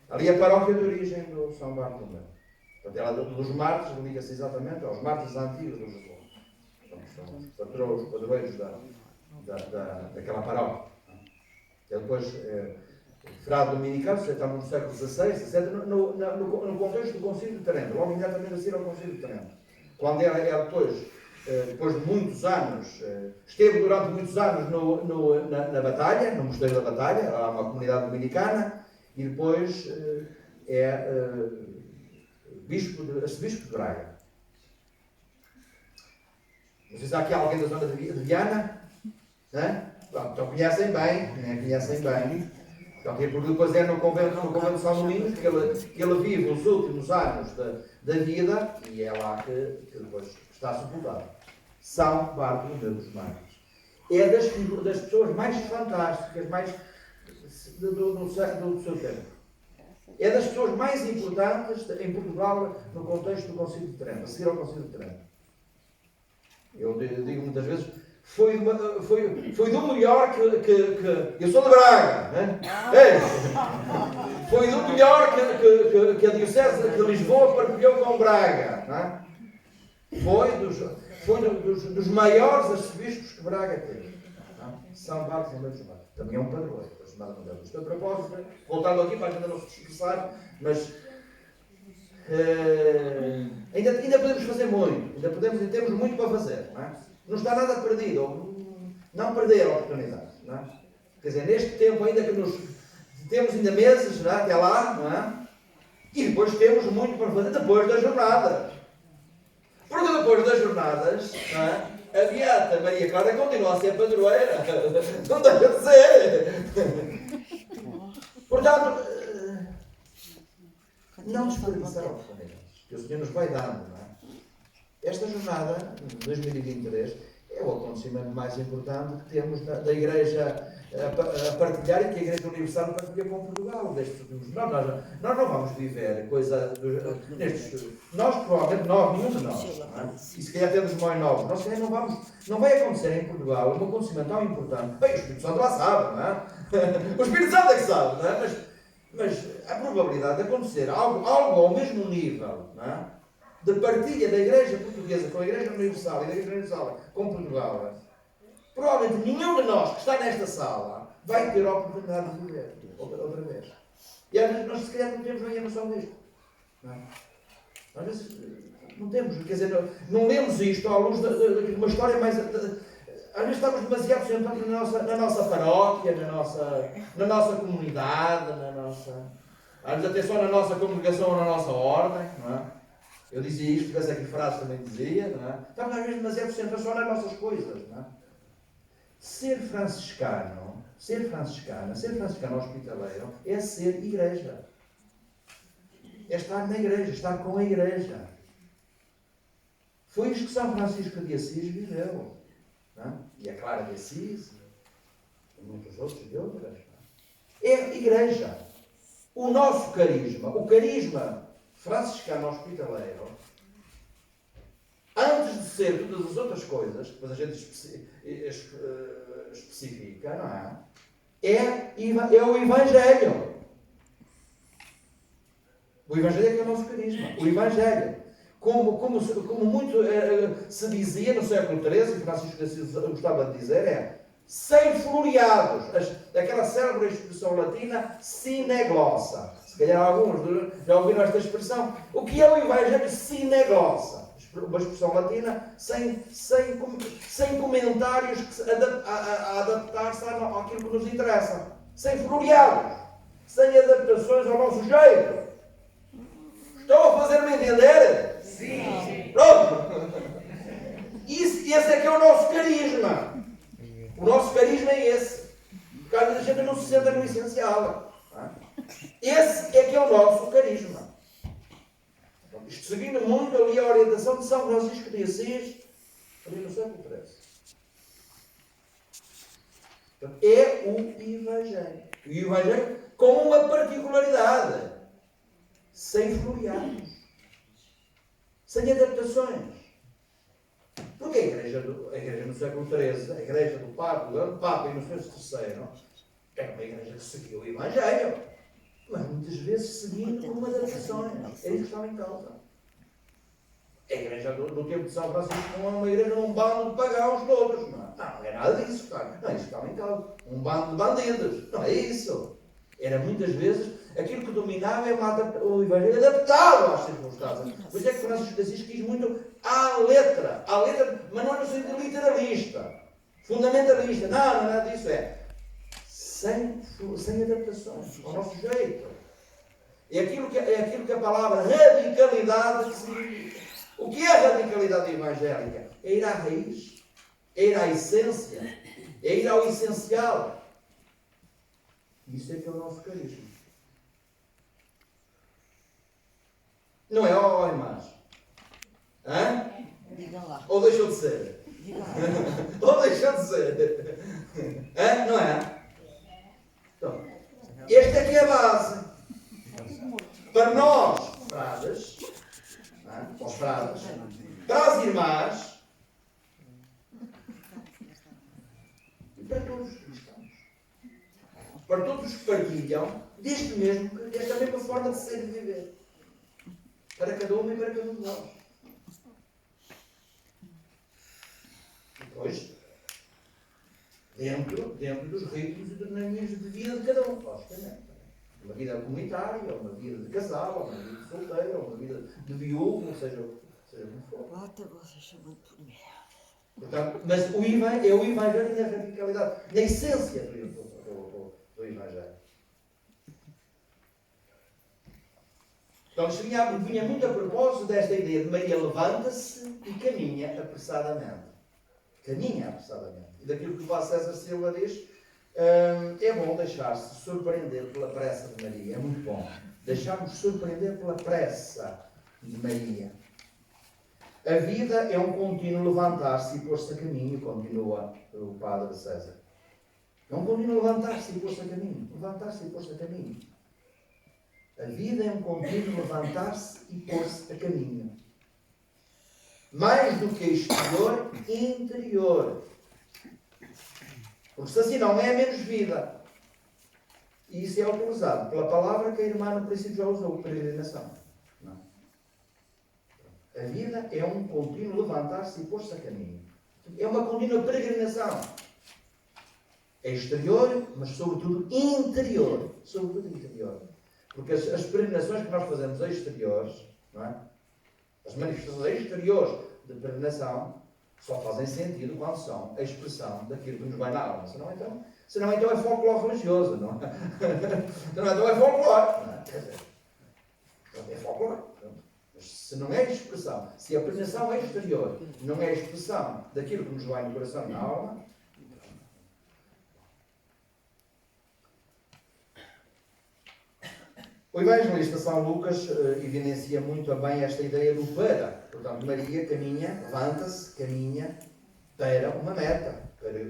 [SPEAKER 2] Ali a paróquia de origem do São Bartolomeu. Portanto, ela dos mártires liga-se exatamente aos mártires antigos do Japão. São os padroeiros daquela paróquia. E depois, frade dominicano, estamos no século XVI, etc., no contexto do Concílio de Trento, logo imediatamente a seguir ao Concílio de Trento. Quando ela depois de muitos anos, esteve durante muitos anos na Batalha, no Mosteiro da Batalha, há uma comunidade dominicana, e depois arcebispo de Braga. Não sei se há aqui alguém da zona de Viana, né? Então conhecem bem, né? Então, porque depois é no convento de São Domingos que ele vive os últimos anos da vida, e é lá que depois está sepultado. São Bartolomeu dos Mártires. É das pessoas mais fantásticas, mais do seu tempo. É das pessoas mais importantes em Portugal no contexto do Concílio de Trento, a seguir ao Concílio de Trento. Eu digo muitas vezes, foi do melhor que eu sou de Braga, né? Foi do melhor que a Diocese de Lisboa partilhou com Braga, né? Foi dos maiores arcebispos que Braga teve. Né? São Bartolomeu dos Mártires. Também é um padroeiro. Isto a propósito, voltando aqui para ainda não se dispersar, mas ainda podemos fazer muito, temos muito para fazer. Não é? Não está nada perdido, não perder a oportunidade. Não é? Quer dizer, neste tempo ainda que temos ainda meses, não é? Até lá, não é? E depois temos muito para fazer depois das jornadas. Porque depois das jornadas, não é? A Beata Maria Clara continua a ser padroeira. Não deixa de ser. Portanto, não desperdiçar oportunidades que o Senhor nos vai dando. Não é? Esta jornada, de 2023, é o acontecimento mais importante que temos da Igreja a partilhar e que a Igreja Universal partilha com Portugal. Nós não vamos viver coisa nós provavelmente, nenhum de nós, não é? E se calhar temos mais novos, nós se calhar não vai acontecer em Portugal um acontecimento tão importante. Bem, o Espírito Santo lá sabe, não é? O Espírito Santo é que sabe, não é? Mas a probabilidade de acontecer algo ao mesmo nível, não é? De partilha da Igreja Portuguesa com a Igreja Universal e da Igreja Universal com Portugal, provavelmente nenhum de nós que está nesta sala vai ter a oportunidade de viver outra vez. E às vezes nós se calhar não temos bem a noção disto. Não é? Às vezes não temos, quer dizer, não lemos isto à luz de uma história mais... Às vezes estamos demasiado sentados na nossa paróquia, na nossa comunidade, às vezes até só na nossa congregação ou na nossa ordem, não é? Eu dizia isto, tivesse aqui frases também dizia, não é? Estamos às vezes demasiado sentados só nas nossas coisas, não é? Ser franciscano hospitaleiro é ser igreja. É estar na igreja, estar com a igreja. Foi isto que São Francisco de Assis viveu. Não é? E a Clara de Assis, e muitos outros de outras. É a igreja. O nosso carisma, o carisma franciscano hospitaleiro, antes de ser todas as outras coisas, que depois a gente especifica, não é? É o Evangelho. O Evangelho é que é o nosso carisma. O Evangelho. Como muito se dizia no século XIII, e Francisco de Assis gostava de dizer, sem floreados. Aquela célebre expressão latina, sine glossa. Se calhar alguns já ouviram esta expressão. O que é o Evangelho sine glossa? Uma expressão latina sem comentários a adaptar-se àquilo que nos interessa. Sem floreados. Sem adaptações ao nosso jeito. Estão a fazer-me entender? Sim. Pronto. Esse é que é o nosso carisma. O nosso carisma é esse. Porque às vezes a gente não se senta no essencial. Esse é que é o nosso carisma. Isto seguindo muito ali a orientação de São Francisco de Assis, ali no século XIII. É o Evangelho. E o Evangelho com uma particularidade. Sem floreados. Sem adaptações. Porque a igreja no século XIII, a igreja do Papa, do grande Papa Inocêncio III, era uma igreja que seguia o Evangelho, mas muitas vezes seguindo uma das adaptações. Era isso que estava em causa. A igreja do tempo de São Francisco não é uma igreja num bando de pagãos todos. Não é nada disso, cara. Não é isso que estava em causa. Um bando de bandidos. Não é isso. Era muitas vezes aquilo que dominava o Evangelho adaptado às circunstâncias. Por isso é que Francisco de Assis quis muito à letra, mas não no sentido literalista, fundamentalista. Não é nada disso. Sem adaptações, ao nosso jeito. É aquilo que a palavra radicalidade significa. O que é a radicalidade evangélica? É ir à raiz, é ir à essência, é ir ao essencial. Isso é que é o nosso carisma. Não é, irmãs? Hã?
[SPEAKER 3] Digam lá.
[SPEAKER 2] Ou deixou de ser?
[SPEAKER 3] Digam lá.
[SPEAKER 2] Ou deixou de ser? Hã? Não é? Então, esta aqui é a base. Para nós, frades, para os frades, para as irmãs e para todos os cristãos. Para todos os que partilham desta mesma forma de ser e de viver. Para cada uma e para cada um de nós. Depois, dentro dos ritmos e dinâmicas de vida de cada um, logicamente. Uma vida comunitária, uma vida de casal, uma vida de solteiro, uma vida de viúvo, seja como for.
[SPEAKER 3] Até vocês chamam por mim.
[SPEAKER 2] Portanto, mas é o Evangelho na radicalidade, na essência do Evangelho. Então, vinha muito a propósito desta ideia de Maria levanta-se e caminha apressadamente. Caminha apressadamente. E daquilo que o Padre César Silva diz, é bom deixar-se surpreender pela pressa de Maria. É muito bom. Deixarmos surpreender pela pressa de Maria. A vida é um contínuo levantar-se e pôr-se a caminho, continua o Padre César. É um contínuo levantar-se e pôr-se a caminho. Levantar-se e pôr-se a caminho. A vida é um contínuo levantar-se e pôr-se a caminho. Mais do que exterior, interior. Porque se assim não é menos vida. E isso é autorizado pela palavra que a irmã no princípio já usou, peregrinação. Não. A vida é um contínuo levantar-se e pôr-se a caminho. É uma contínua peregrinação. É exterior, mas sobretudo interior. Sobretudo interior. Porque as peregrinações que nós fazemos exteriores, não é? As manifestações exteriores de peregrinação, só fazem sentido quando são a expressão daquilo que nos vai na alma. Senão então é folclore religioso, não é? Senão então é folclore. Não é? Quer dizer, é folclore. Mas se não é a expressão, se a peregrinação é exterior, não é a expressão daquilo que nos vai no coração e na alma, o evangelista São Lucas evidencia muito bem esta ideia do para. Portanto, Maria caminha, levanta-se, caminha para uma meta,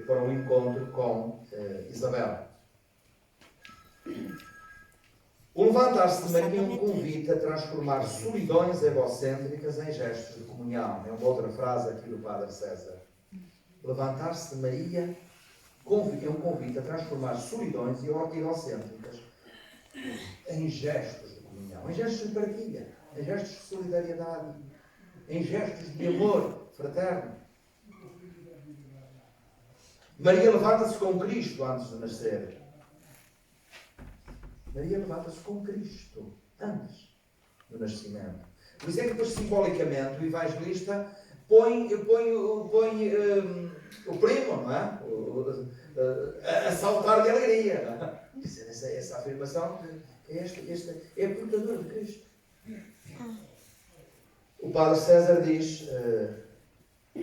[SPEAKER 2] para um encontro com Isabel. O levantar-se de Maria é um convite a transformar solidões egocêntricas em gestos de comunhão. É uma outra frase aqui do Padre César. Levantar-se de Maria é um convite a transformar solidões egocêntricas em gestos de comunhão, em gestos de partilha, em gestos de solidariedade, em gestos de amor fraterno. Maria levanta-se com Cristo antes de nascer. Maria levanta-se com Cristo antes do nascimento. Por isso é que depois, simbolicamente, o evangelista põe o primo, não é? A saltar de alegria. Não é? Essa afirmação é portador de Cristo. O Padre César diz,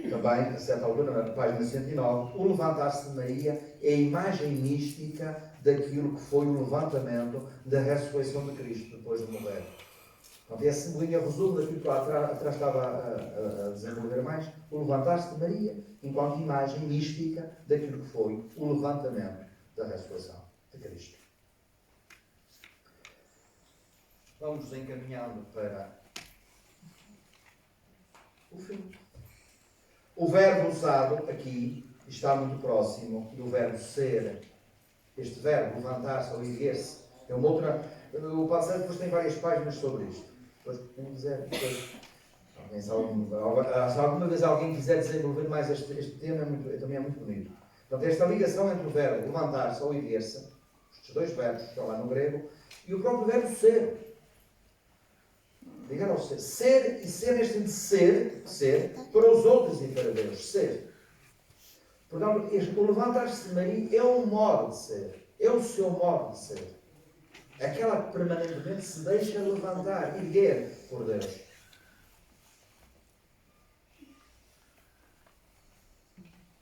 [SPEAKER 2] também, a certa altura, na página 109, o levantar-se de Maria é a imagem mística daquilo que foi o levantamento da ressurreição de Cristo depois de morrer. Portanto, essa simbolia resume daquilo que lá atrás estava a desenvolver mais, o levantar-se de Maria, enquanto imagem mística daquilo que foi o levantamento da ressurreição de Cristo. Vamos nos encaminhando para o fim. O verbo usado aqui está muito próximo do verbo ser. Este verbo, levantar-se ou erguer-se, é uma outra. O Padre Sérgio depois tem várias páginas sobre isto. Depois, quem quiser, se alguma vez alguém quiser desenvolver mais este tema, também é muito bonito. Portanto, esta ligação entre o verbo levantar-se ou erguer-se, estes dois verbos que estão lá no grego, e o próprio verbo ser. Ligar ao ser. Ser e ser neste sentido de ser para os outros e para Deus. Ser. Portanto, o levantar-se de Maria é um modo de ser. É o seu modo de ser. Aquela que permanentemente se deixa levantar, erguer por Deus.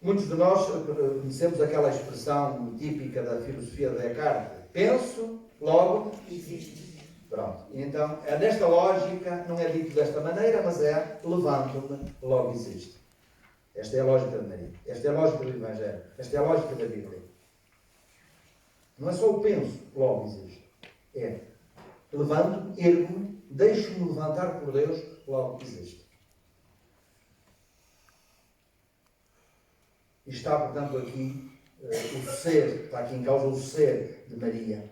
[SPEAKER 2] Muitos de nós conhecemos aquela expressão típica da filosofia de Descartes. Penso, logo existo. Pronto. Então, nesta lógica, não é dito desta maneira, mas é levanto-me, logo existo. Esta é a lógica de Maria. Esta é a lógica do Evangelho. Esta é a lógica da Bíblia. Não é só o penso, logo existe. É levanto-me, ergo-me, deixo-me levantar por Deus, logo existe. E está, portanto, aqui o ser, está aqui em causa o ser de Maria.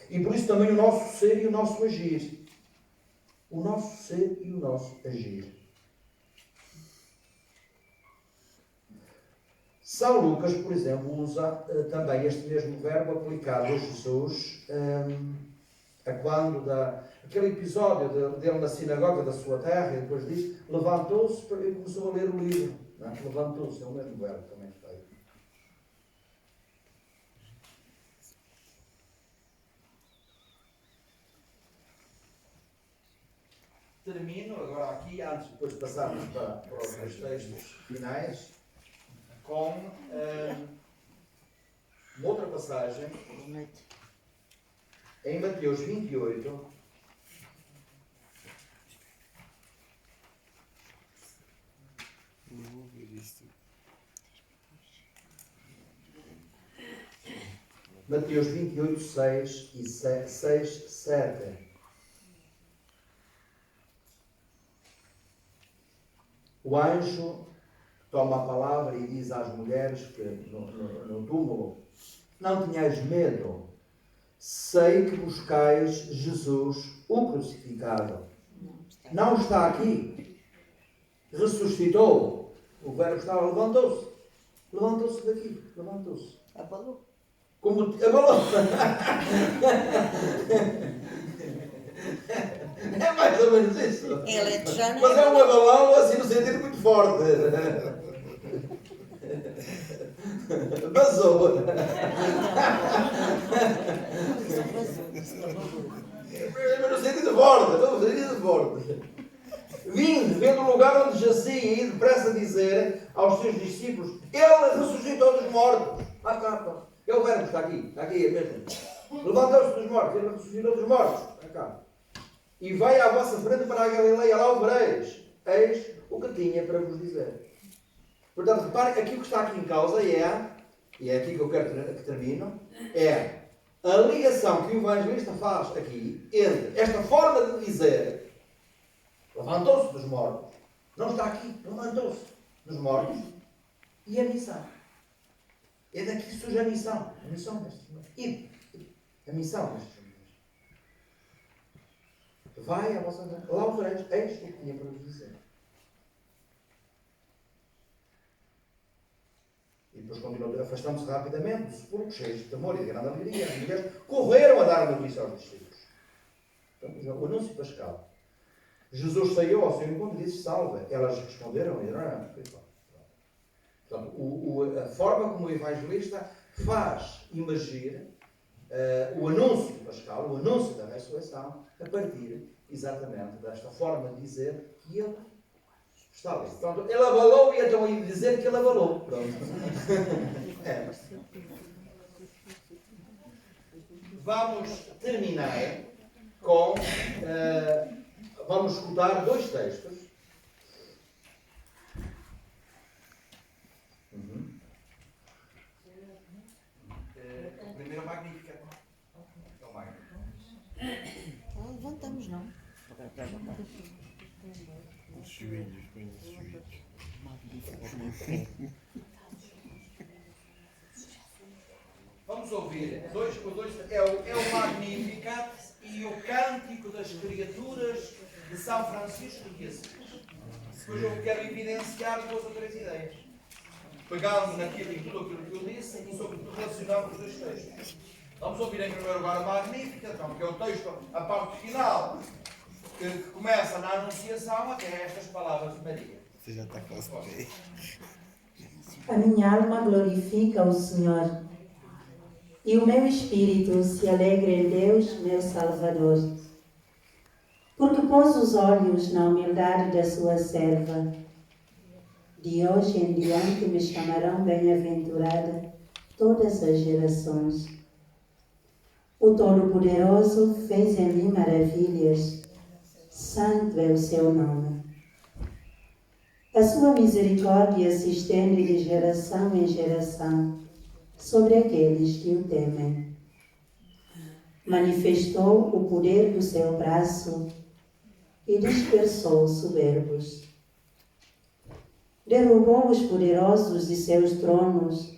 [SPEAKER 2] E por isso também o nosso ser e o nosso agir. O nosso ser e o nosso agir. São Lucas, por exemplo, usa também este mesmo verbo aplicado a Jesus a quando aquele episódio dele na sinagoga da sua terra, e depois diz, levantou-se e começou a ler o livro. Não? Levantou-se, é o mesmo verbo também está aí. Termino agora aqui, antes depois de passarmos para os textos finais, com uma outra passagem em Mateus 28. Mateus 28, 6 e 6, 7. O anjo toma a palavra e diz às mulheres que no túmulo: não tenhais medo, sei que buscais Jesus, o crucificado. Não está aqui. Ressuscitou. O verbo estava, levantou-se. Levantou-se daqui. Levantou-se.
[SPEAKER 3] Abalou.
[SPEAKER 2] Como abalou. É mais ou menos isso.
[SPEAKER 3] Elentejano.
[SPEAKER 2] Mas é um abalão assim no sentido muito forte. Basou. No sentido forte. Vendo o lugar onde jazia e depressa dizer aos seus discípulos: Ele ressuscitou dos mortos. É o verbo, está aqui é mesmo. Levantou-se dos mortos, ele ressuscitou dos mortos. E vai à vossa frente para a Galileia, lá o vereis. Eis o que tinha para vos dizer. Portanto, repare, aqui o que está aqui em causa e é aqui que eu quero que termino, é a ligação que o evangelista faz aqui entre esta forma de dizer levantou-se dos mortos, não está aqui, levantou-se dos mortos, e a missão. É daqui que surge a missão destes homens. A missão destes homens. Vai à vossa frente, lá o vereis, eis o que tinha para vos dizer. E depois continuou, afastando-se rapidamente do sepulcro, cheios de temor e de grande alegria. As mulheres correram a dar a notícia aos discípulos. Então, o anúncio pascal. Jesus saiu ao seu encontro e disse: salve. Elas responderam e disseram: portanto, a forma como o evangelista faz imaginar o anúncio pascal, o anúncio da ressurreição, a partir exatamente desta forma de dizer que ele está ali. Portanto, ele abalou e então ia dizer que ele abalou. Pronto. Vamos terminar com... vamos escutar dois textos. O primeiro é o Magnífica. É o Magnífica.
[SPEAKER 3] Não levantamos, não.
[SPEAKER 4] joelhos, põe os joelhos.
[SPEAKER 2] Vamos ouvir é o Magnificat e o Cântico das Criaturas de São Francisco de Assis. Depois eu quero evidenciar duas ou três ideias. Pegando em tudo aquilo que eu disse e sobretudo relacionando os dois textos. Vamos ouvir em primeiro lugar o Magnificat, que é o texto, a parte final, que começa na Anunciação até estas palavras de Maria.
[SPEAKER 4] Você já está quase bem.
[SPEAKER 5] A minha alma glorifica o Senhor, e o meu espírito se alegra em Deus, meu Salvador, porque pôs os olhos na humildade da sua serva. De hoje em diante me chamarão bem-aventurada todas as gerações. O Todo-Poderoso fez em mim maravilhas, santo é o seu nome. A sua misericórdia se estende de geração em geração sobre aqueles que o temem. Manifestou o poder do seu braço e dispersou os soberbos. Derrubou os poderosos de seus tronos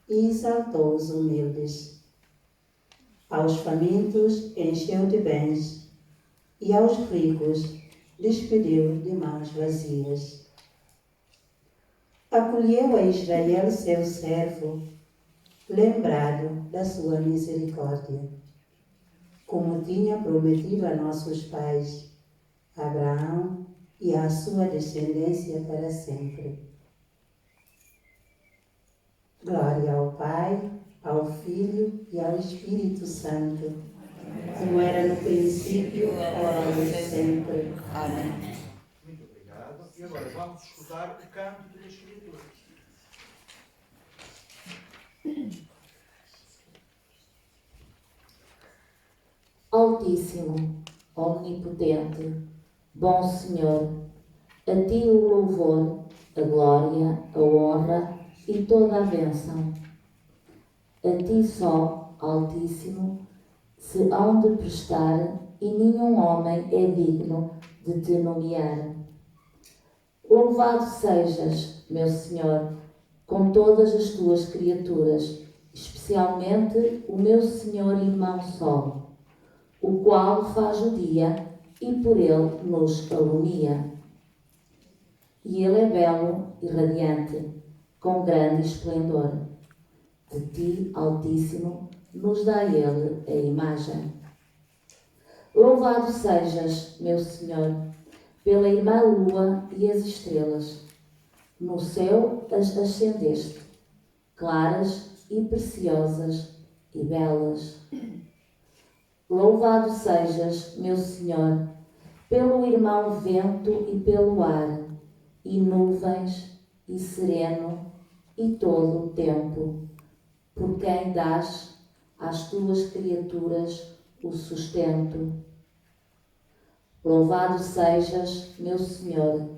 [SPEAKER 5] e exaltou os humildes. Aos famintos encheu de bens e aos ricos despediu de mãos vazias. Acolheu a Israel, seu servo, lembrado da sua misericórdia, como tinha prometido a nossos pais, Abraão e à sua descendência para sempre. Glória ao Pai, ao Filho e ao Espírito Santo, como era no princípio, agora e sempre. Amém.
[SPEAKER 2] Muito obrigado. E agora vamos escutar o Cântico das Criaturas.
[SPEAKER 6] Altíssimo, onipotente, bom Senhor, a ti o louvor, a glória, a honra e toda a bênção. A ti só, Altíssimo, se hão de prestar e nenhum homem é digno de te nomear. Louvado sejas, meu Senhor, com todas as tuas criaturas, especialmente o meu Senhor irmão Sol, o qual faz o dia e por ele nos alumia. E ele é belo e radiante, com grande esplendor. De ti, Altíssimo, nos dá ele a imagem. Louvado sejas, meu Senhor, pela irmã lua e as estrelas. No céu as acendeste, claras e preciosas e belas. Louvado sejas, meu Senhor, pelo irmão vento e pelo ar, e nuvens, e sereno, e todo o tempo, por quem dás às tuas criaturas o sustento. Louvado sejas, meu Senhor,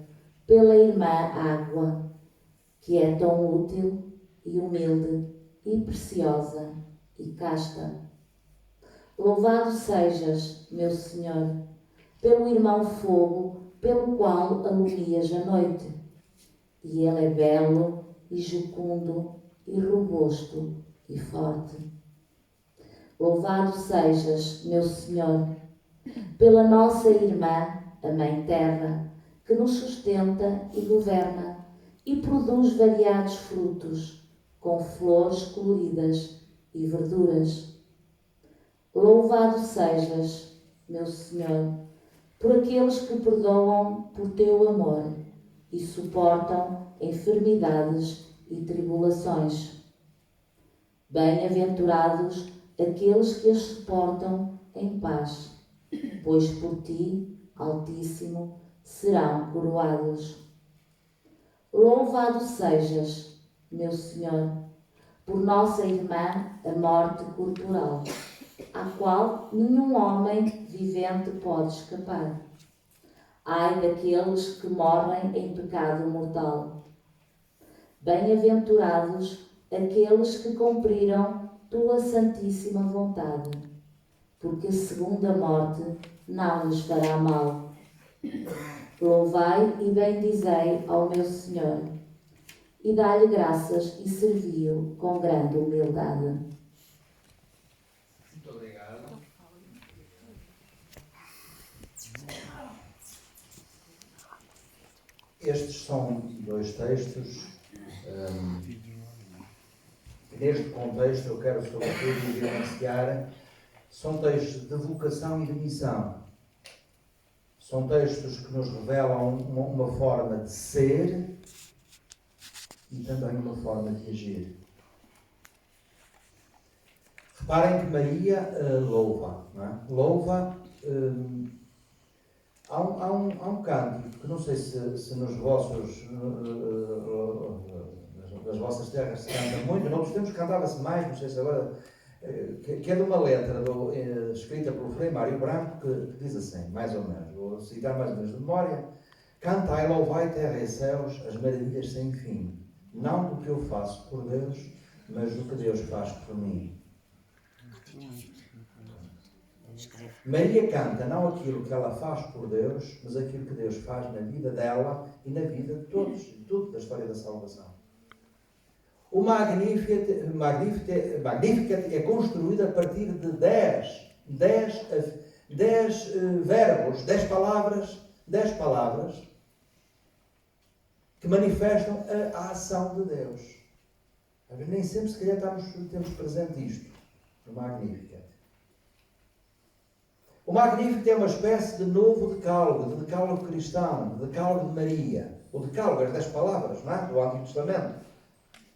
[SPEAKER 6] pela irmã água, que é tão útil e humilde e preciosa e casta. Louvado sejas, meu Senhor, pelo irmão fogo, pelo qual alumias a noite. E ele é belo e jucundo e robusto e forte. Louvado sejas, meu Senhor, pela nossa irmã, a Mãe Terra, que nos sustenta e governa e produz variados frutos, com flores coloridas e verduras. Louvado sejas, meu Senhor, por aqueles que perdoam por teu amor e suportam enfermidades e tribulações. Bem-aventurados aqueles que as suportam em paz, pois por ti, Altíssimo, serão coroados. Louvado sejas, meu Senhor, por nossa irmã a morte corporal, à qual nenhum homem vivente pode escapar. Ai daqueles que morrem em pecado mortal. Bem-aventurados aqueles que cumpriram tua santíssima vontade, porque a segunda morte não lhes fará mal. Louvai e bendizei ao meu Senhor, e dá-lhe graças e servi-o com grande humildade.
[SPEAKER 2] Muito obrigado. Estes são dois textos. Neste contexto, eu quero sobretudo evidenciar, são textos de vocação e de missão. São textos que nos revelam uma forma de ser e também uma forma de agir. Reparem que Maria louva, não é? Louva. Há um cântico que não sei se nos vossos, nas vossas terras se canta muito, noutros tempos cantava-se mais, não sei se agora, que é de uma letra escrita por Frei Mário Branco, que diz assim, mais ou menos, vou citar mais ou menos de memória: cantai, louvai terra e céus, as maravilhas sem fim, não do que eu faço por Deus, mas do que Deus faz por mim. Maria canta não aquilo que ela faz por Deus, mas aquilo que Deus faz na vida dela e na vida de todos, de tudo da história da salvação. O Magnificat é construído a partir de 10 verbos, 10 palavras que manifestam a ação de Deus. Nem sempre, se calhar, temos presente isto, no Magnificat. O Magnificat é uma espécie de novo decálogo cristão, de decálogo de Maria. O decálogo, as 10 palavras, não é? Do Antigo Testamento,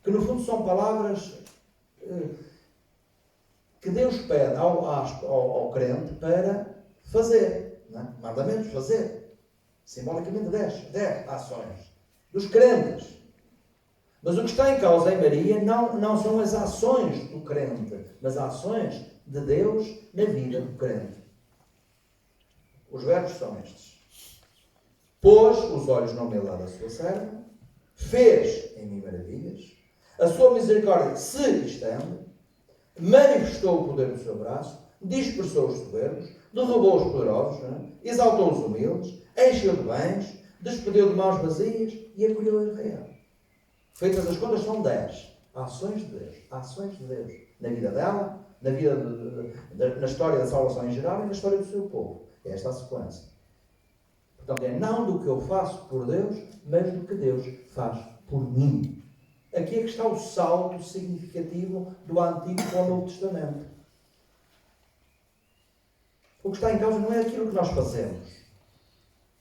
[SPEAKER 2] que no fundo são palavras que Deus pede ao crente para fazer, não é? Mandamentos, fazer. Simbolicamente 10 ações dos crentes. Mas o que está em causa em Maria não são as ações do crente, mas as ações de Deus na vida do crente. Os verbos são estes: pôs os olhos na humildade da sua serva, fez em mim maravilhas, a sua misericórdia se estende, manifestou o poder do seu braço, dispersou os soberbos, derrubou os poderosos, exaltou os humildes, encheu de bens, despediu de mãos vazias e acolheu Israel. Feitas as contas, são 10 ações de Deus na vida dela, na história da salvação em geral e na história do seu povo. É esta a sequência. Portanto, é não do que eu faço por Deus, mas do que Deus faz por mim. Aqui é que está o salto significativo do Antigo para o Novo Testamento. O que está em causa não é aquilo que nós fazemos,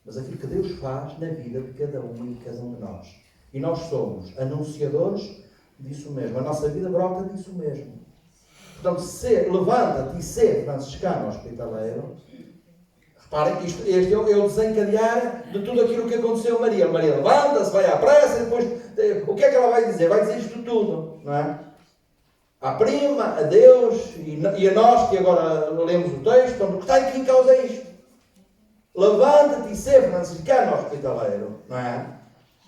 [SPEAKER 2] mas aquilo que Deus faz na vida de cada um e de cada um de nós. E nós somos anunciadores disso mesmo. A nossa vida brota disso mesmo. Portanto, levanta-te e ser franciscano hospitaleiro. Reparem, este é o desencadear de tudo aquilo que aconteceu a Maria. Maria levanta-se, vai à pressa, e depois, o que é que ela vai dizer? Vai dizer isto tudo, não é? À prima, a Deus e a nós, que agora lemos o texto. Portanto, o que está aqui em causa é isto. Levanta-te e ser franciscano hospitaleiro, não é?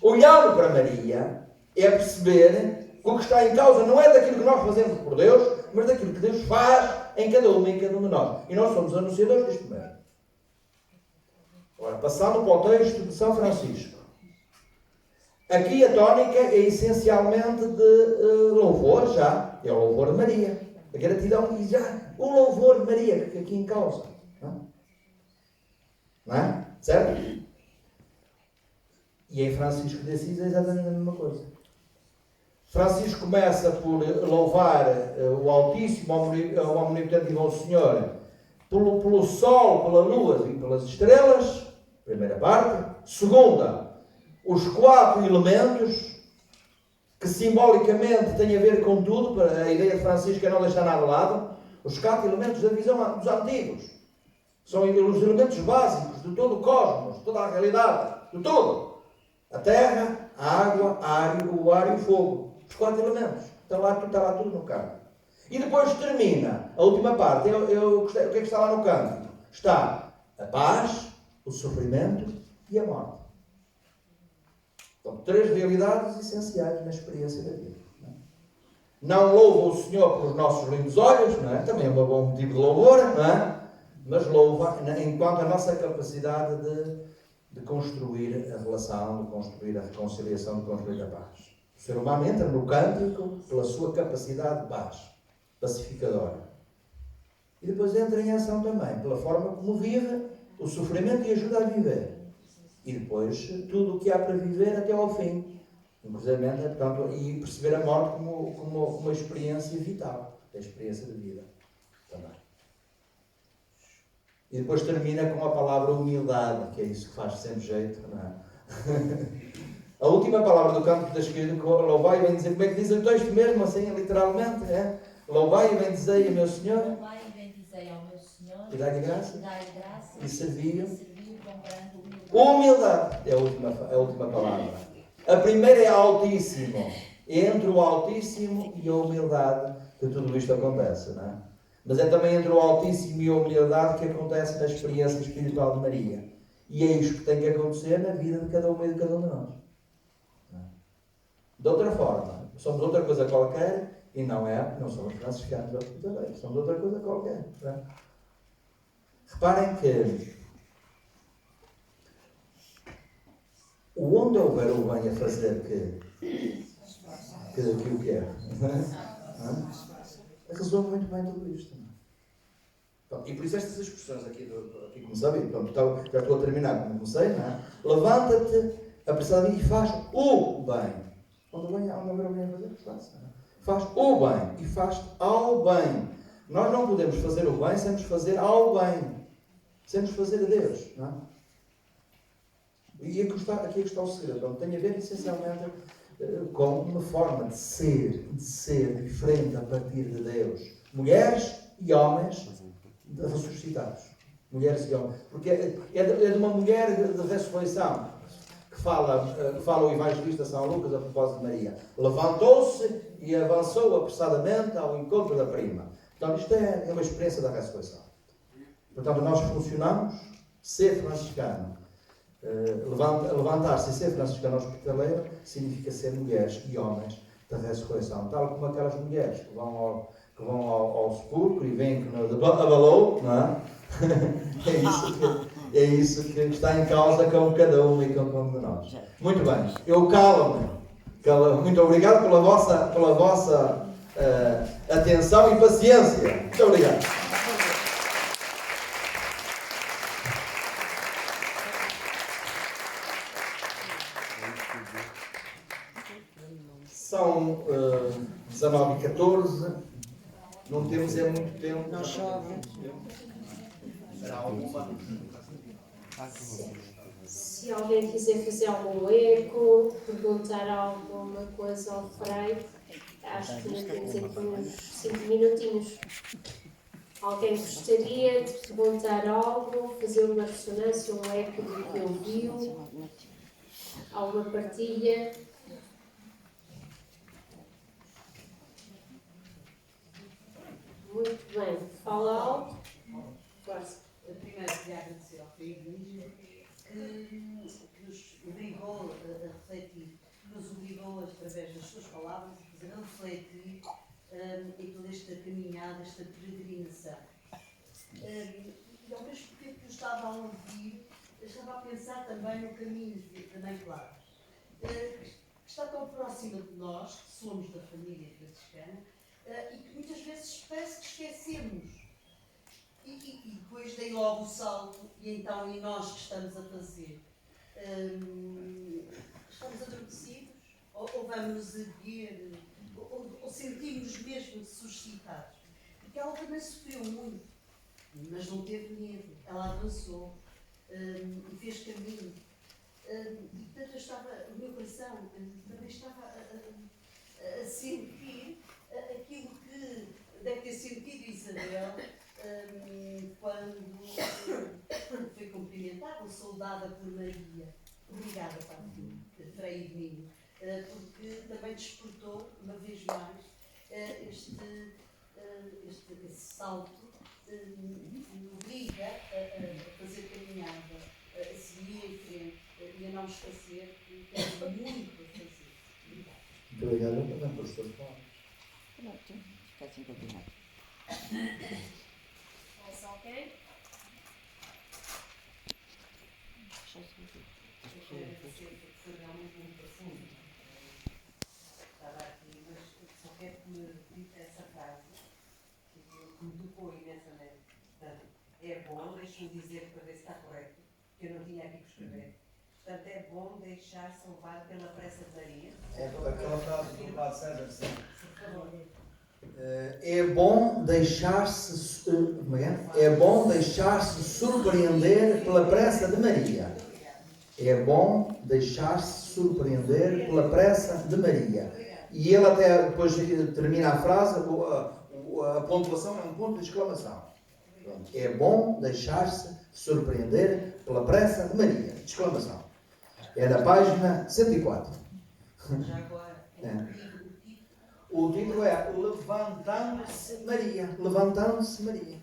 [SPEAKER 2] Olhando para Maria, é perceber que o que está em causa não é daquilo que nós fazemos por Deus, mas daquilo que Deus faz em cada uma e em cada um de nós. E nós somos anunciadores disto mesmo. Agora, passando para o texto de São Francisco. Aqui a tónica é essencialmente de louvor, já. É o louvor de Maria. A gratidão e já o louvor de Maria que aqui em causa. Não é? Certo? E em Francisco de Assis é exatamente a mesma coisa. Francisco começa por louvar o Altíssimo, o Omnipotente e Bom Senhor, pelo Sol, pela Lua e pelas estrelas, primeira parte. Segunda, os 4 elementos, que simbolicamente têm a ver com tudo, a ideia de Francisco é não deixar nada de lado. Os 4 elementos da visão dos antigos. São os elementos básicos de todo o cosmos, de toda a realidade, de tudo. A terra, a água, o ar e o fogo. Os 4 elementos. Está lá tudo no canto. E depois termina a última parte. O que é que está lá no canto? Está a paz, o sofrimento e a morte. São 3 realidades essenciais na experiência da vida. Não louva o Senhor pelos nossos lindos olhos, não é? Também é um bom motivo de louvor, não é? Mas louva enquanto a nossa capacidade de construir a relação, de construir a reconciliação, de construir a paz. O ser humano entra no cântico pela sua capacidade de paz, pacificadora. E depois entra em ação também, pela forma como vive o sofrimento e ajuda a viver. E depois tudo o que há para viver até ao fim. Inclusive, portanto, e perceber a morte como uma experiência vital, a experiência de vida também. E depois termina com a palavra humildade, que é isso que faz sempre jeito, não é? A última palavra do Cântico da Esquerda, louvai e bendizei, como é que diz o texto mesmo, assim, literalmente, é? Louvai e bendizei a meu Senhor.
[SPEAKER 6] Louvai e bendizei ao meu Senhor.
[SPEAKER 2] E dai-lhe graça.
[SPEAKER 6] E
[SPEAKER 2] E servi-o.
[SPEAKER 6] com grande humildade.
[SPEAKER 2] Humildade é a última palavra. A primeira é Altíssimo. Entre o Altíssimo e a humildade que tudo isto acontece, não é? Mas é também entre o Altíssimo e a humildade que acontece na experiência espiritual de Maria. E é isto que tem que acontecer na vida de cada uma e de cada um de nós. De outra forma, somos outra coisa qualquer e não somos franciscanos também, somos outra coisa qualquer. Não é? Reparem que onde houver o bem a fazer que o quer, resolve muito bem tudo isto. Então, e por isso estas expressões aqui como sabem, já estou a terminar como comecei, não é? Levanta-te apressadamente e faz o bem. Onde houver o bem a fazer, faz o bem e faz ao bem. Nós não podemos fazer o bem sem nos fazer ao bem. Sem nos fazer a Deus, não é? E aqui é que está o segredo. Então, tem a ver essencialmente com uma forma de ser diferente a partir de Deus. Mulheres e homens ressuscitados. Mulheres e homens. Porque é de uma mulher de ressurreição que fala o evangelista São Lucas a propósito de Maria. Levantou-se e avançou apressadamente ao encontro da prima. Então, isto é uma experiência da ressurreição. Portanto, nós funcionamos, ser franciscano. Levantar-se e ser franciscano hospitaleiro significa ser mulheres e homens da ressurreição, tal como aquelas mulheres que vão ao sepulcro e veem que abalou, não é? É isso que está em causa com cada um e com cada um de nós. Muito bem, eu calo-me. Muito obrigado pela vossa atenção e paciência. Muito obrigado. São 19h14, não temos muito tempo.
[SPEAKER 3] Não chove.
[SPEAKER 2] Será alguma?
[SPEAKER 1] Se alguém quiser fazer algum eco, perguntar alguma coisa ao Frei, acho que temos aqui uns 5 minutinhos. Alguém gostaria de perguntar algo, fazer uma ressonância, um eco do que ouviu? Alguma partilha? Muito bem. Fala alto. Força.
[SPEAKER 7] Primeiro, queria agradecer ao Frei Ignício que nos obrigou a refletir, que nos obrigou, através das suas palavras, a refletir em toda esta caminhada, esta peregrinação. E ao mesmo tempo que eu estava a ouvir, eu estava a pensar também no caminho também claro, que está tão próxima de nós, que somos da família franciscana, e que muitas vezes parece que esquecemos. E depois dei logo o salto, e então, e nós que estamos a fazer? Estamos adormecidos? Ou vamos nos erguer? Ou sentimos mesmo suscitados? Porque ela também sofreu muito, mas não teve medo. Ela avançou e fez caminho. E portanto, o meu coração também estava a sentir aquilo que deve ter sentido Isabel quando foi cumprimentada, saudada por Maria. Obrigada, Padre Frei Ignício, porque também despertou, uma vez mais, esse salto que obriga a fazer caminhada, a seguir em frente e a não esquecer que temos muito a fazer. Obrigada.
[SPEAKER 2] Muito obrigado por suas palavras.
[SPEAKER 3] Fica assim combinado.
[SPEAKER 1] Mais alguém?
[SPEAKER 7] Foi realmente muito profundo. Estava aqui, mas só quero que me repita essa frase que me tocou imensamente. Portanto, é bom, deixe-me dizer para ver se está correto, que eu não tinha aqui que escrever. Portanto, é bom deixar-se levar pela pressa de Maria.
[SPEAKER 2] É aquela frase do Padre César, sim.
[SPEAKER 7] Por favor.
[SPEAKER 2] É bom deixar-se é bom deixar-se surpreender pela pressa de Maria. É bom deixar-se surpreender pela pressa de Maria. E ele até depois termina a frase, a pontuação é um ponto de exclamação. É bom deixar-se surpreender pela pressa de Maria. Exclamação. É na página 104.
[SPEAKER 7] Já agora,
[SPEAKER 2] É. O título é Levantando-se Maria. Levantando-se Maria.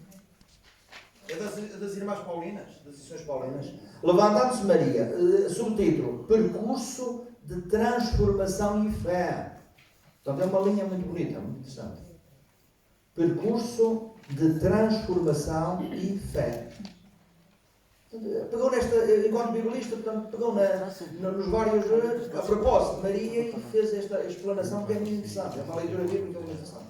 [SPEAKER 2] É das Irmãs Paulinas, das Edições Paulinas. Levantando-se Maria. Subtítulo: Percurso de transformação e fé. Portanto, é uma linha muito bonita, muito interessante. Percurso de transformação e fé. Pegou nesta, enquanto biblista, portanto, pegou nos vários, a propósito de Maria, e fez esta explanação que é muito interessante. É uma leitura bíblica muito interessante.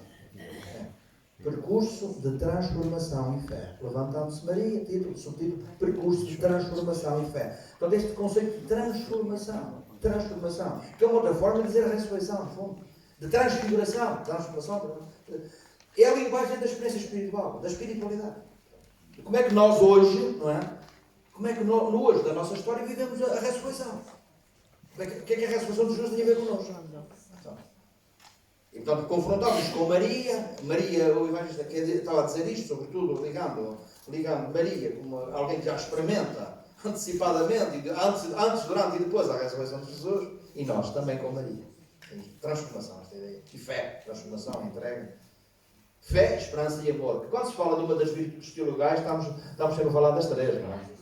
[SPEAKER 2] Percurso de transformação e fé. Levantando-se Maria, título, subtítulo: Percurso de transformação e fé. Portanto, este conceito de transformação, que é uma outra forma de dizer a ressurreição, no fundo, de transfiguração, é a linguagem da experiência espiritual, da espiritualidade. Como é que nós hoje, não é? Como é que no hoje da nossa história vivemos a ressurreição? O que é que a ressurreição dos judeus tem a ver connosco? E, portanto, confrontamos com Maria, o evangelista que estava a dizer isto, sobretudo ligando Maria como alguém que já experimenta antecipadamente, antes, durante e depois a ressurreição de Jesus, e nós também com Maria. Transformação, esta ideia. E fé, transformação, entrega. Fé, esperança e amor. Quando se fala de uma das virtudes teologais, estamos sempre a falar das três, não é?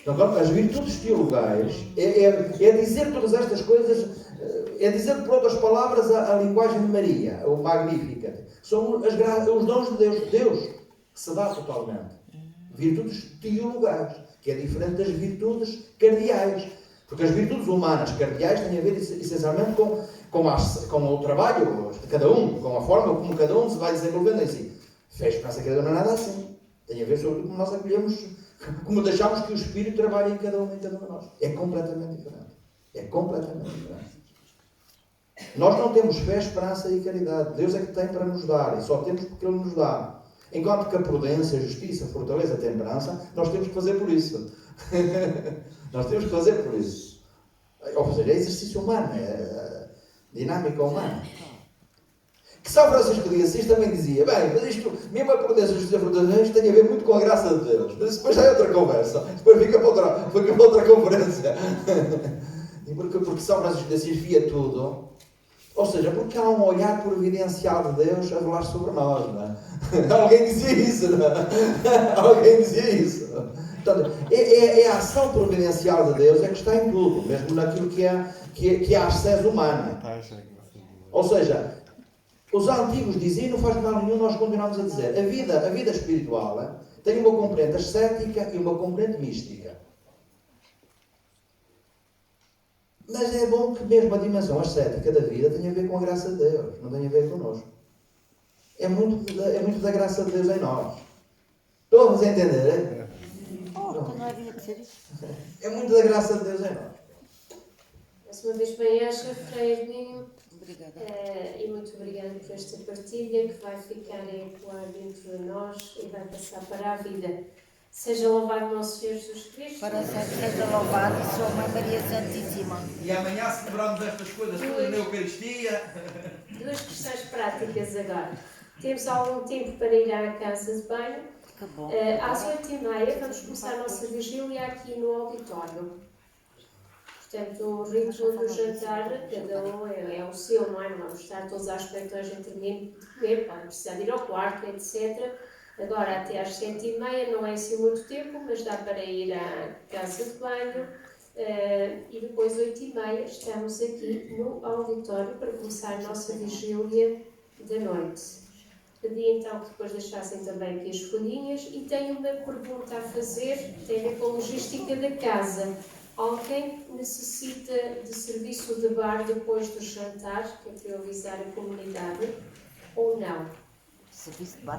[SPEAKER 2] Então, as virtudes teologais é dizer todas estas coisas, é dizer, por outras palavras, a linguagem de Maria, o Magnificat. São os dons de Deus, que se dá totalmente. Virtudes teologais, que é diferente das virtudes cardeais. Porque as virtudes humanas cardeais têm a ver essencialmente com o trabalho de cada um, com a forma como cada um se vai desenvolvendo em si. Fé, esperança e caridade não é nada assim. Tem a ver sobre como nós acolhemos, como deixamos que o Espírito trabalhe em cada um de nós. É completamente diferente. É completamente diferente. Nós não temos fé, esperança e caridade. Deus é que tem para nos dar, e só temos porque Ele nos dá. Enquanto que a prudência, a justiça, a fortaleza, a temperança, nós temos que fazer por isso. Nós temos que fazer por isso. Ou seja, é exercício humano, é dinâmica humana. Que São Francisco de Assis também dizia, bem, mas isto, mesmo a prudência, a justiça, a fortaleza, isto tem a ver muito com a graça de Deus. Mas depois já é outra conversa. Depois fica para outra conferência. E porque São Francisco de Assis via tudo. Ou seja, porque há um olhar providencial de Deus a velar sobre nós, não é? Alguém dizia isso, não é? Alguém dizia isso. Portanto, é a ação providencial de Deus é que está em tudo, mesmo naquilo que é a ascese humana. Ou seja, os antigos diziam, não faz mal nenhum, nós continuamos a dizer, a vida espiritual tem uma componente ascética e uma componente mística. Mas é bom que mesmo a dimensão ascética da vida tenha a ver com a graça de Deus, não tem a ver connosco. É muito da graça de Deus em nós. Todos a entender?
[SPEAKER 3] Não havia de ser isso.
[SPEAKER 2] É muito da graça de Deus em nós.
[SPEAKER 1] Mais uma vez, bem-aja, Frei Minho.
[SPEAKER 3] Obrigada.
[SPEAKER 1] E muito obrigada por esta partilha que vai ficar a ecoar dentro de nós e vai passar para a vida. Seja louvado nosso Senhor Jesus Cristo.
[SPEAKER 3] Para sempre seja louvado e Sua Mãe Maria Santíssima.
[SPEAKER 2] E amanhã celebramos estas coisas todas na Eucaristia.
[SPEAKER 1] Duas questões práticas agora. Temos algum tempo para ir à casa de banho.
[SPEAKER 3] Que bom.
[SPEAKER 1] Às 8h30 vamos começar a nossa vigília aqui no auditório. Portanto, o ritmo do jantar, cada um é o seu, não é? Não vamos estar todos à espera que a gente termine de comer, podem precisar de ir ao quarto, etc. Agora até às 7h30 não é assim muito tempo, mas dá para ir à casa de banho. E depois 8h30 estamos aqui no auditório para começar a nossa vigília da noite. Pedi então que depois deixassem também aqui as folhinhas e tenho uma pergunta a fazer, tem a ver com a logística da casa. Alguém necessita de serviço de bar depois do jantar, que é para eu avisar a comunidade, ou não?
[SPEAKER 3] Serviço de bar.